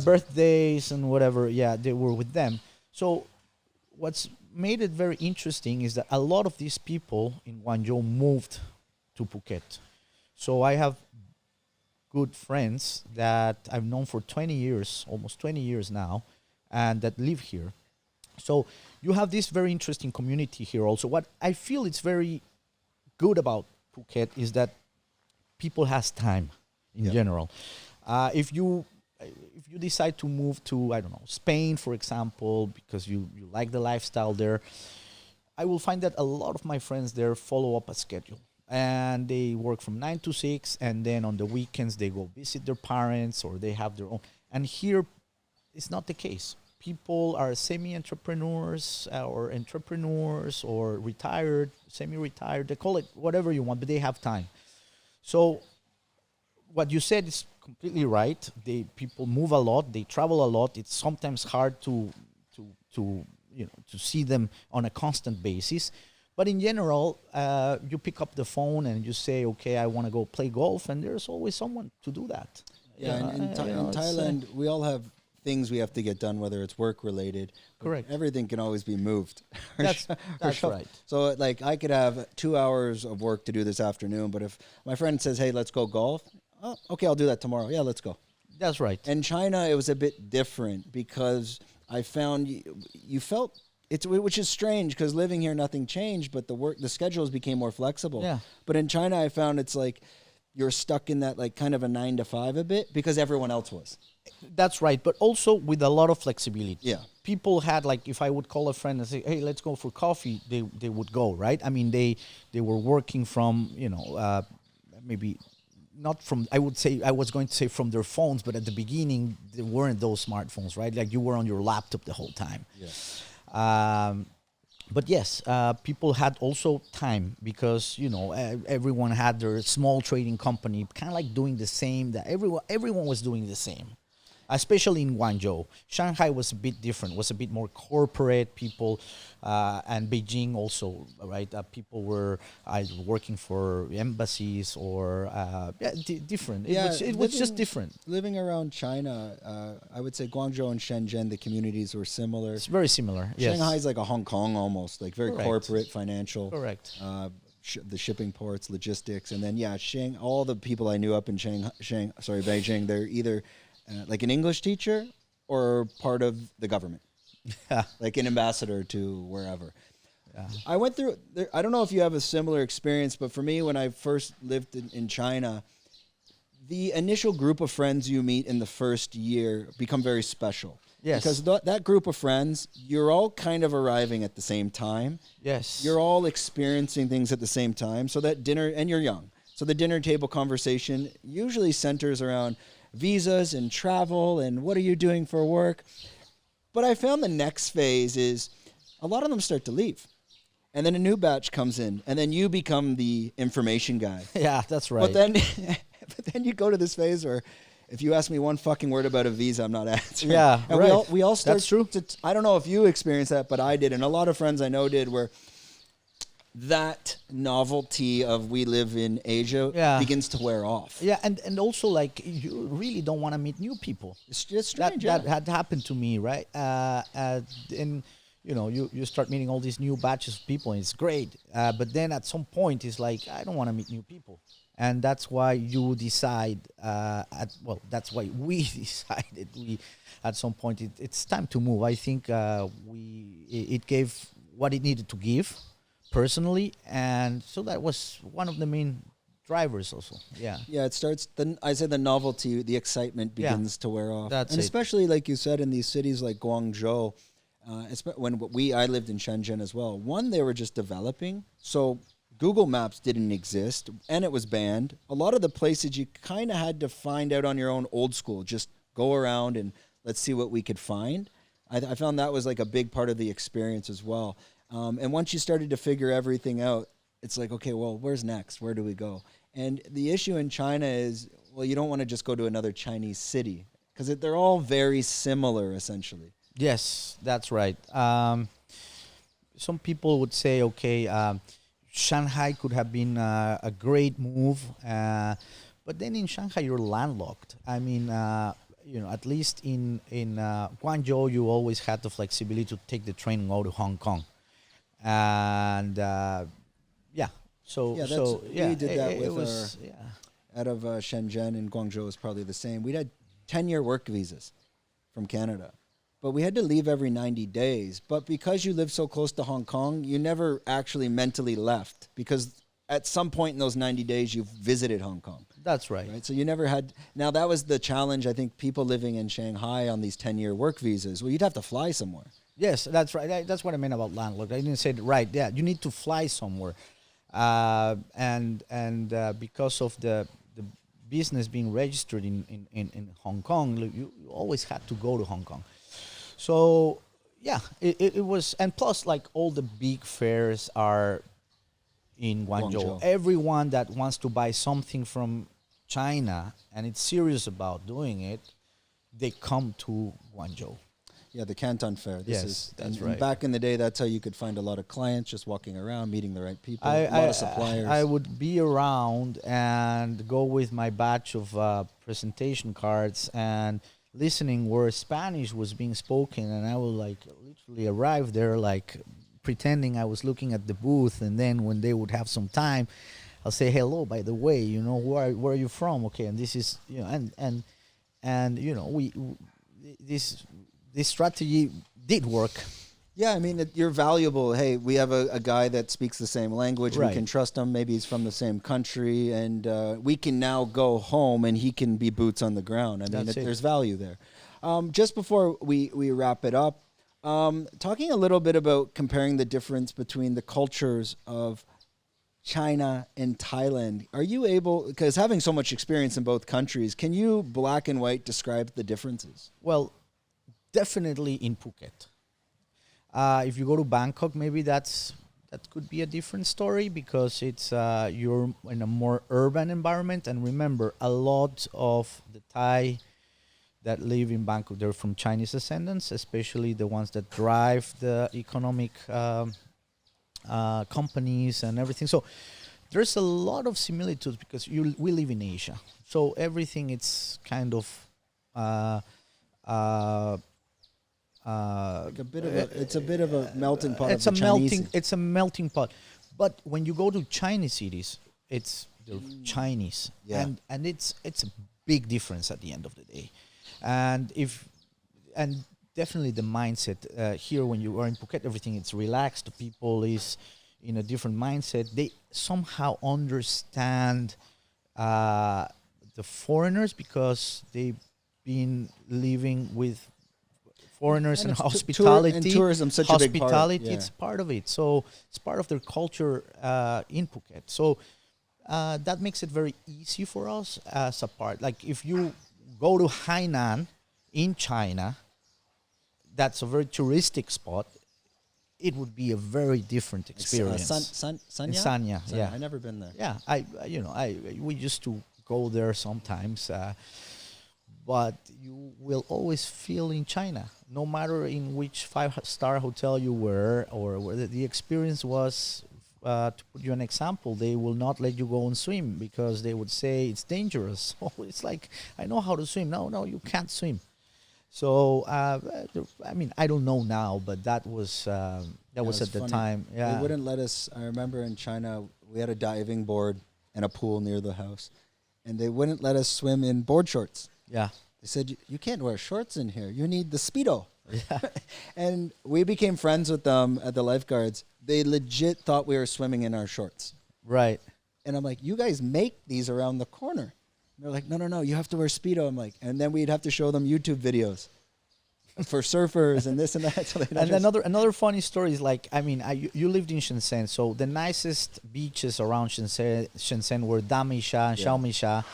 birthdays and whatever. Yeah, they were with them. So what's made it very interesting is that a lot of these people in Guangzhou moved to Phuket. So I have good friends that I've known for 20 years, almost 20 years now, and that live here. So you have this very interesting community here also. What I feel it's very good about Phuket is that people has time in general. If you decide to move to, I don't know, Spain, for example, because you like the lifestyle there, I will find that a lot of my friends there follow up a schedule. And they work from 9 to 6, and then on the weekends they go visit their parents or they have their own. And here, it's not the case. People are semi-entrepreneurs or entrepreneurs or retired, semi-retired. They call it whatever you want, but they have time. So what you said is completely right. People move a lot. They travel a lot. It's sometimes hard to see them on a constant basis. But in general, you pick up the phone and you say, okay, I want to go play golf, and there's always someone to do that. Yeah, in Thailand, we all have things we have to get done, whether it's work-related. Correct. Everything can always be moved. That's right. So, like, I could have 2 hours of work to do this afternoon, but if my friend says, hey, let's go golf, oh, okay, I'll do that tomorrow. Yeah, let's go. That's right. In China, it was a bit different because I found you felt... which is strange because living here, nothing changed, but the schedules became more flexible. Yeah. But in China, I found it's like you're stuck in that like kind of a 9 to 5 a bit because everyone else was. That's right, but also with a lot of flexibility. Yeah. People had, like, if I would call a friend and say, hey, let's go for coffee, they would go, right? I mean, they were working from, maybe not from, I was going to say from their phones, but at the beginning, there weren't those smartphones, right? Like you were on your laptop the whole time. Yeah. But yes, people had also time because, everyone had their small trading company, kind of like doing the same, that everyone was doing the same. Especially in Guangzhou. Shanghai was a bit different, was a bit more corporate people, and Beijing also, right? People were either working for embassies or different. It was just different. Living around China, I would say Guangzhou and Shenzhen, the communities were similar. It's very similar, yes. Shanghai is like a Hong Kong almost, like very Correct. corporate, financial. Correct. the shipping ports, logistics, and then all the people I knew up in Beijing, they're either like an English teacher or part of the government, like an ambassador to wherever. Yeah. I went through. I don't know if you have a similar experience, but for me, when I first lived in China, the initial group of friends you meet in the first year become very special. Yes. Because that group of friends, you're all kind of arriving at the same time. Yes. You're all experiencing things at the same time. So that dinner, and you're young. So the dinner table conversation usually centers around visas and travel and what are you doing for work. But I found the next phase is a lot of them start to leave. And then a new batch comes in, and then you become the information guy. Yeah, that's right. But then you go to this phase where if you ask me one fucking word about a visa, I'm not answering. Yeah, and right. we all start. That's true. I don't know if you experienced that, but I did, and a lot of friends I know did. Where that novelty of we live in Asia begins to wear off. Yeah, and also like you really don't want to meet new people. It's just strange. That had happened to me, right? And you know, you start meeting all these new batches of people, and it's great. But then at some point, it's like I don't want to meet new people. And that's why you decide. That's why we decided. At some point, it's time to move. I think it gave what it needed to give, personally, and so that was one of the main drivers. Also, yeah. It starts. I say the novelty, the excitement begins to wear off. That's especially like you said in these cities like Guangzhou. I lived in Shenzhen as well. One, they were just developing, so Google Maps didn't exist, and it was banned. A lot of the places you kind of had to find out on your own, old school. Just go around and let's see what we could find. I found that was like a big part of the experience as well. And once you started to figure everything out, it's like, okay, well, where's next? Where do we go? And the issue in China is, well, you don't want to just go to another Chinese city because they're all very similar, essentially. Yes, that's right. Some people would say, okay, Shanghai could have been a great move, but then in Shanghai you're landlocked. I mean, at least in Guangzhou you always had the flexibility to take the train and go to Hong Kong, and we did that with out of Shenzhen and Guangzhou is probably the same. We had 10-year work visas from Canada. But we had to leave every 90 days. But because you live so close to Hong Kong, you never actually mentally left. Because at some point in those 90 days, you've visited Hong Kong. That's right. So you never had... Now, that was the challenge, I think, people living in Shanghai on these 10-year work visas. Well, you'd have to fly somewhere. Yes, that's right. That's what I meant about landlocked. I didn't say it right. Yeah, you need to fly somewhere. And because of the business being registered in Hong Kong, you always had to go to Hong Kong. So, it was, and plus, like, all the big fairs are in Guangzhou. Everyone that wants to buy something from China and it's serious about doing it, they come to Guangzhou. Yeah, the Canton Fair. That's right. And back in the day, that's how you could find a lot of clients just walking around, meeting the right people, a lot of suppliers. I would be around and go with my batch of presentation cards and listening where Spanish was being spoken, and I would like literally arrive there like pretending I was looking at the booth, and then when they would have some time, I'll say, hello, by the way, where are you from? Okay, and this is, and this strategy did work. Yeah, I mean, you're valuable. Hey, we have a guy that speaks the same language. Right. We can trust him. Maybe he's from the same country. And we can now go home and he can be boots on the ground. I mean, there's value there. Just before we wrap it up, talking a little bit about comparing the difference between the cultures of China and Thailand. Are you able, because having so much experience in both countries, can you black and white describe the differences? Well, definitely in Phuket. If you go to Bangkok, maybe that could be a different story because it's you're in a more urban environment. And remember, a lot of the Thai that live in Bangkok, they're from Chinese descendants, especially the ones that drive the economic companies and everything. So there's a lot of similitudes because we live in Asia. So everything it's kind of like it's a bit of a melting pot. It's a melting pot, But when you go to Chinese cities, they're Chinese, Yeah. and it's a big difference at the end of the day, and if and definitely the mindset here when you are in Phuket, everything it's relaxed. The people is in a different mindset. They somehow understand uh, the foreigners because they've been living with foreigners and it's hospitality. and tourism such a big part. Hospitality, Yeah. it's part of it. So it's part of their culture in Phuket. So that makes it very easy for us as a part. Like if you go to Hainan in China, that's a very touristic spot. It would be a very different experience. Sanya? In Sanya, yeah. I've never been there. Yeah, we used to go there sometimes, but you will always feel in China, no matter in which 5-star hotel you were or where the experience was. To put you an example, they will not let you go and swim because they would say it's dangerous. So it's like, I know how to swim. No, you can't swim. So I mean, I don't know now, but that was at the funny. time. Yeah, They wouldn't let us. I remember in China, we had a diving board and a pool near the house, and they wouldn't let us swim in board shorts. yeah, They said, you can't wear shorts in here. You need the Speedo. yeah. And we became friends with them at the lifeguards. They legit thought we were swimming in our shorts. Right. And I'm like, you guys make these around the corner. And they're like, no, you have to wear Speedo. I'm like, and then we'd have to show them YouTube videos for surfers and this and that. So And another funny story is like, I mean, you lived in Shenzhen, so the nicest beaches around Shenzhen were Damisha and Yeah. Xiaomisha.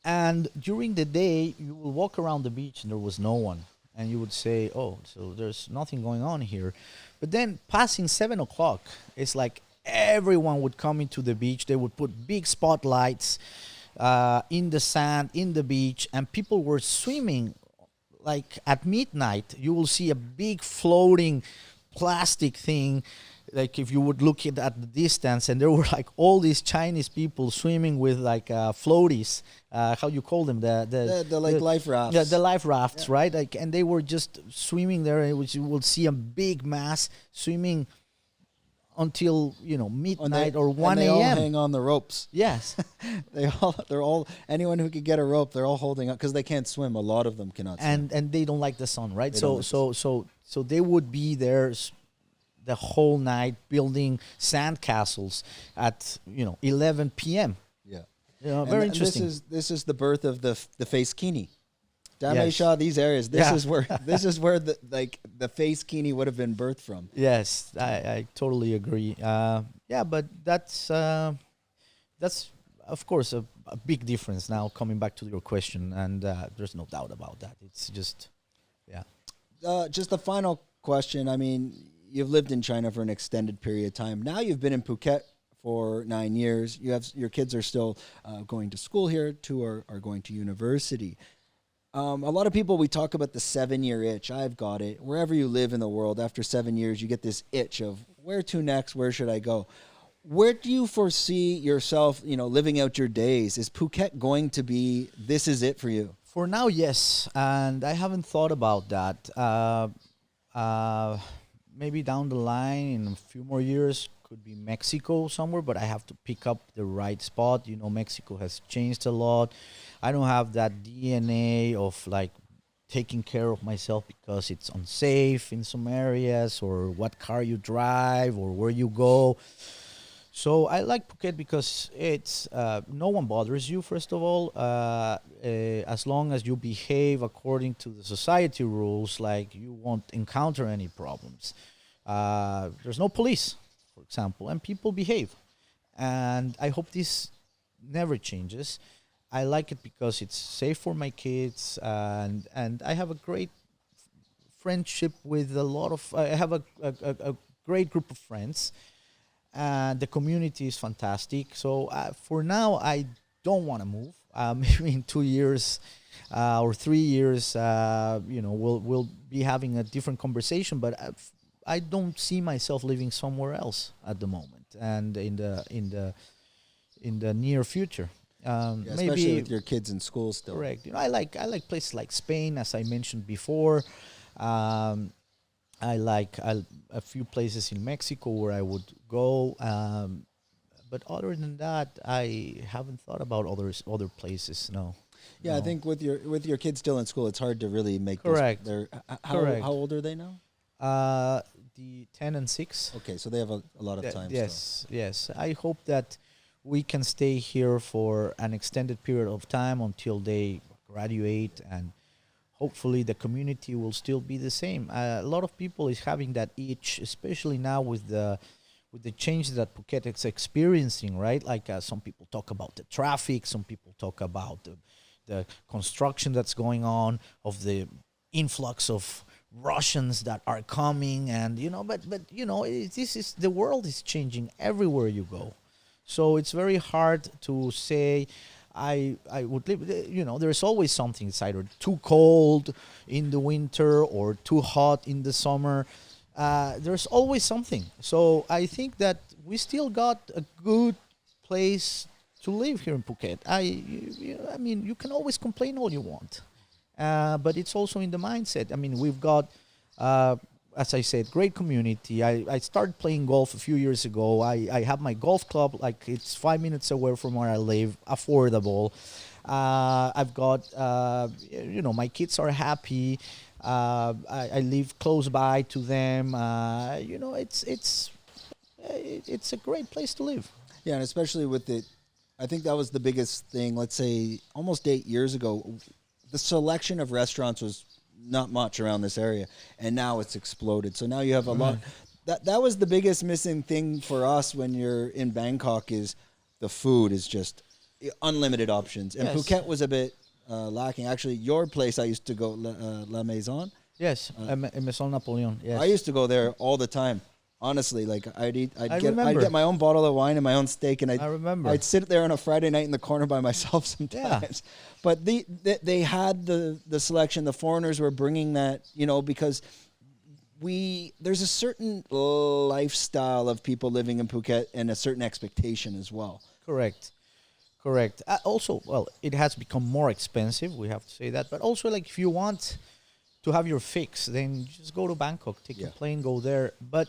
And during the day, you will walk around the beach and there was no one. And you would say, oh, so there's nothing going on here. But then passing 7 o'clock, it's like everyone would come into the beach. They would put big spotlights in the sand, in the beach, and people were swimming. Like at midnight, you will see a big floating plastic thing. Like if you would look at the distance, and there were like all these Chinese people swimming with like floaties. How you call them? the life rafts. Yeah, the life rafts, right? Like, and they were just swimming there, which you will see a big mass swimming until midnight or 1 and they all a.m. hang on the ropes. Yes, They're all anyone who could get a rope. They're all holding up because they can't swim. A lot of them cannot swim. and they don't like the sun, right? They So don't like so they would be there the whole night building sandcastles at 11 p.m. Yeah, Very interesting. This is the birth of the face kini. Yes. Damesha, these areas. This Yeah. is where the face kini would have been birthed from. Yes, I totally agree. Yeah, but that's of course a big difference now. Coming back to your question, and there's no doubt about that. It's just, yeah. Just the final question. I mean, you've lived in China for an extended period of time. Now you've been in Phuket for 9 years. Your kids are still going to school here. 2 are going to university. A lot of people, we talk about the 7-year itch. I've got it. Wherever you live in the world, after 7 years, you get this itch of where to next, where should I go? Where do you foresee yourself, living out your days? Is Phuket going to be, this is it for you? For now, yes, and I haven't thought about that. Maybe down the line in a few more years could be Mexico somewhere, but I have to pick up the right spot. Mexico has changed a lot. I don't have that DNA of like taking care of myself because it's unsafe in some areas, or what car you drive, or where you go. So I like Phuket because it's no one bothers you. First of all, as long as you behave according to the society rules, like you won't encounter any problems. There's no police, for example, and people behave. And I hope this never changes. I like it because it's safe for my kids, and I have a great friendship with a lot of. I have a great group of friends. The community is fantastic. So for now, I don't want to move. Maybe in 2 years or 3 years, we'll be having a different conversation. But I don't see myself living somewhere else at the moment, and in the near future. Especially Maybe with your kids in school still. correct. I like places like Spain, as I mentioned before. I like a few places in Mexico where I would go. But other than that, I haven't thought about other places. No, Yeah, I no. think with your kids still in school, it's hard to really make those. Correct. Their Correct. how old are they now? The 10 and 6. Okay, so they have a lot of time still. Yes, yes. I hope that we can stay here for an extended period of time until they graduate, and hopefully the community will still be the same. A lot of people is having that itch, especially now with the change that Phuket is experiencing, right? Like some people talk about the traffic, some people talk about the construction that's going on, of the influx of Russians that are coming, and but this is the world is changing everywhere you go, so it's very hard to say. I would live. There's always something. It's either too cold in the winter or too hot in the summer. There's always something. So I think that we still got a good place to live here in Phuket. I mean, you can always complain all you want, but it's also in the mindset. I mean, we've got, as I said, great community. I started playing golf a few years ago. I have my golf club, like it's 5 minutes away from where I live, affordable. I've got, my kids are happy. I live close by to them. It's a great place to live. Yeah, and especially with it, I think that was the biggest thing. Let's say almost 8 years ago, the selection of restaurants was not much around this area, and now it's exploded. So now you have a lot. That was the biggest missing thing for us when you're in Bangkok, is the food is just unlimited options. And Yes. Phuket was a bit lacking. Actually, your place I used to go, La Maison. Yes, Maison Napoleon. Yes, I used to go there all the time. Honestly, like I'd I get remember. my own bottle of wine and my own steak, and I remember. I'd sit there on a Friday night in the corner by myself sometimes. But they had the selection. The foreigners were bringing that, because there's a certain lifestyle of people living in Phuket and a certain expectation as well. Correct. Correct. Also, well, it has become more expensive. We have to say that. But also, like, if you want to have your fix, then just go to Bangkok, take a plane, go there. But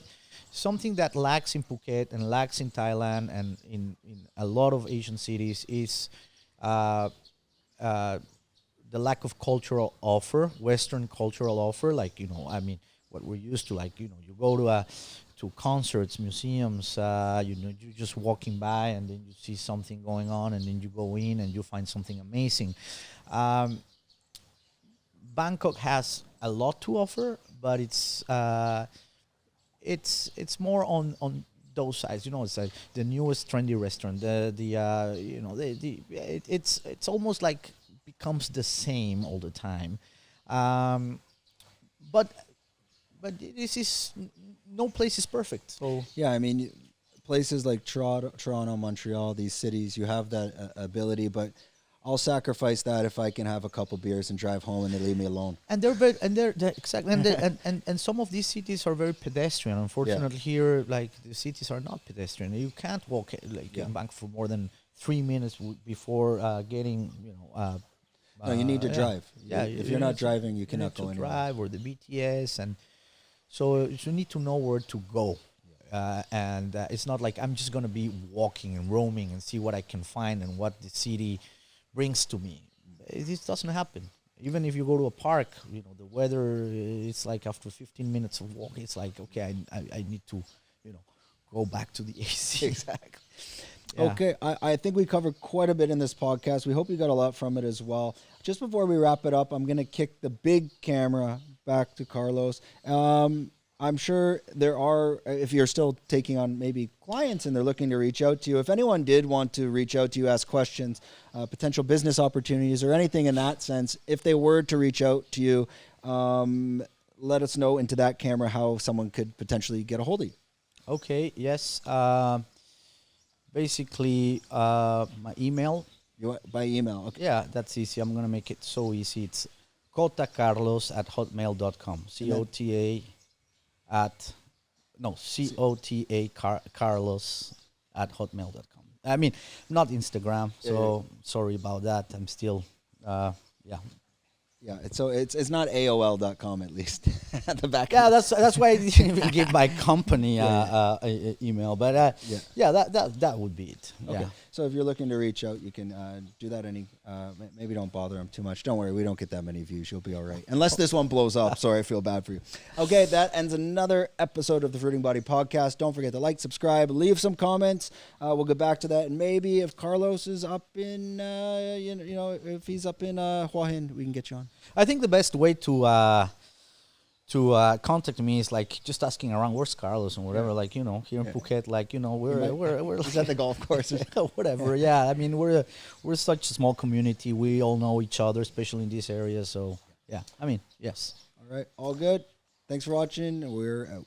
something that lacks in Phuket and lacks in Thailand and in a lot of Asian cities is the lack of cultural offer, Western cultural offer. Like, I mean, what we're used to, like, you go to concerts, museums, you're just walking by and then you see something going on and then you go in and you find something amazing. Bangkok has a lot to offer, but it's more on those sides. It's like the newest trendy restaurant. It's almost like becomes the same all the time. But this is no place is perfect. So Yeah, I mean, places like Toronto, Montreal, these cities, you have that ability, but I'll sacrifice that if I can have a couple beers and drive home and they leave me alone. and they're exactly and some of these cities are very pedestrian. Unfortunately, here, like, the cities are not pedestrian. You can't walk in Bangkok for more than 3 minutes before getting No, you need to drive. Yeah, If you're not driving, you cannot need to go anywhere. drive, or the BTS, and so you need to know where to go. And it's not like I'm just gonna be walking and roaming and see what I can find and what the city brings to me. This doesn't happen. Even if you go to a park, the weather, it's like after 15 minutes of walking, it's like, okay, I need to, go back to the AC. Exactly. Yeah. Okay, I think we covered quite a bit in this podcast. We hope you got a lot from it as well. Just before we wrap it up, I'm going to kick the big camera back to Carlos. I'm sure there are, if you're still taking on maybe clients and they're looking to reach out to you, if anyone did want to reach out to you, ask questions, potential business opportunities or anything in that sense, if they were to reach out to you, let us know into that camera how someone could potentially get a hold of you. Okay, yes. Basically, my email. By email, okay. Yeah, that's easy. I'm going to make it so easy. It's cotacarlos@hotmail.com. Carlos@hotmail.com. I mean, not Instagram, so sorry about that. I'm still, Yeah, it's not AOL.com at least at the back. Yeah, that's why I didn't even give my company email. But that would be it. Okay. Yeah. So if you're looking to reach out, you can do that. Maybe don't bother him too much. Don't worry, we don't get that many views. You'll be all right. Unless this one blows up. Sorry, I feel bad for you. Okay, that ends another episode of the Fruiting Body Podcast. Don't forget to like, subscribe, leave some comments. We'll get back to that. And maybe if Carlos is up in, if he's up in Hua Hin, we can get you on. I think the best way to contact me is like just asking around where's Carlos and whatever, like, here in Phuket, like, we're Is that the golf course? whatever. Yeah, I mean, we're such a small community. We all know each other, especially in this area. So yeah, I mean, yes. All right, all good. Thanks for watching. We're out.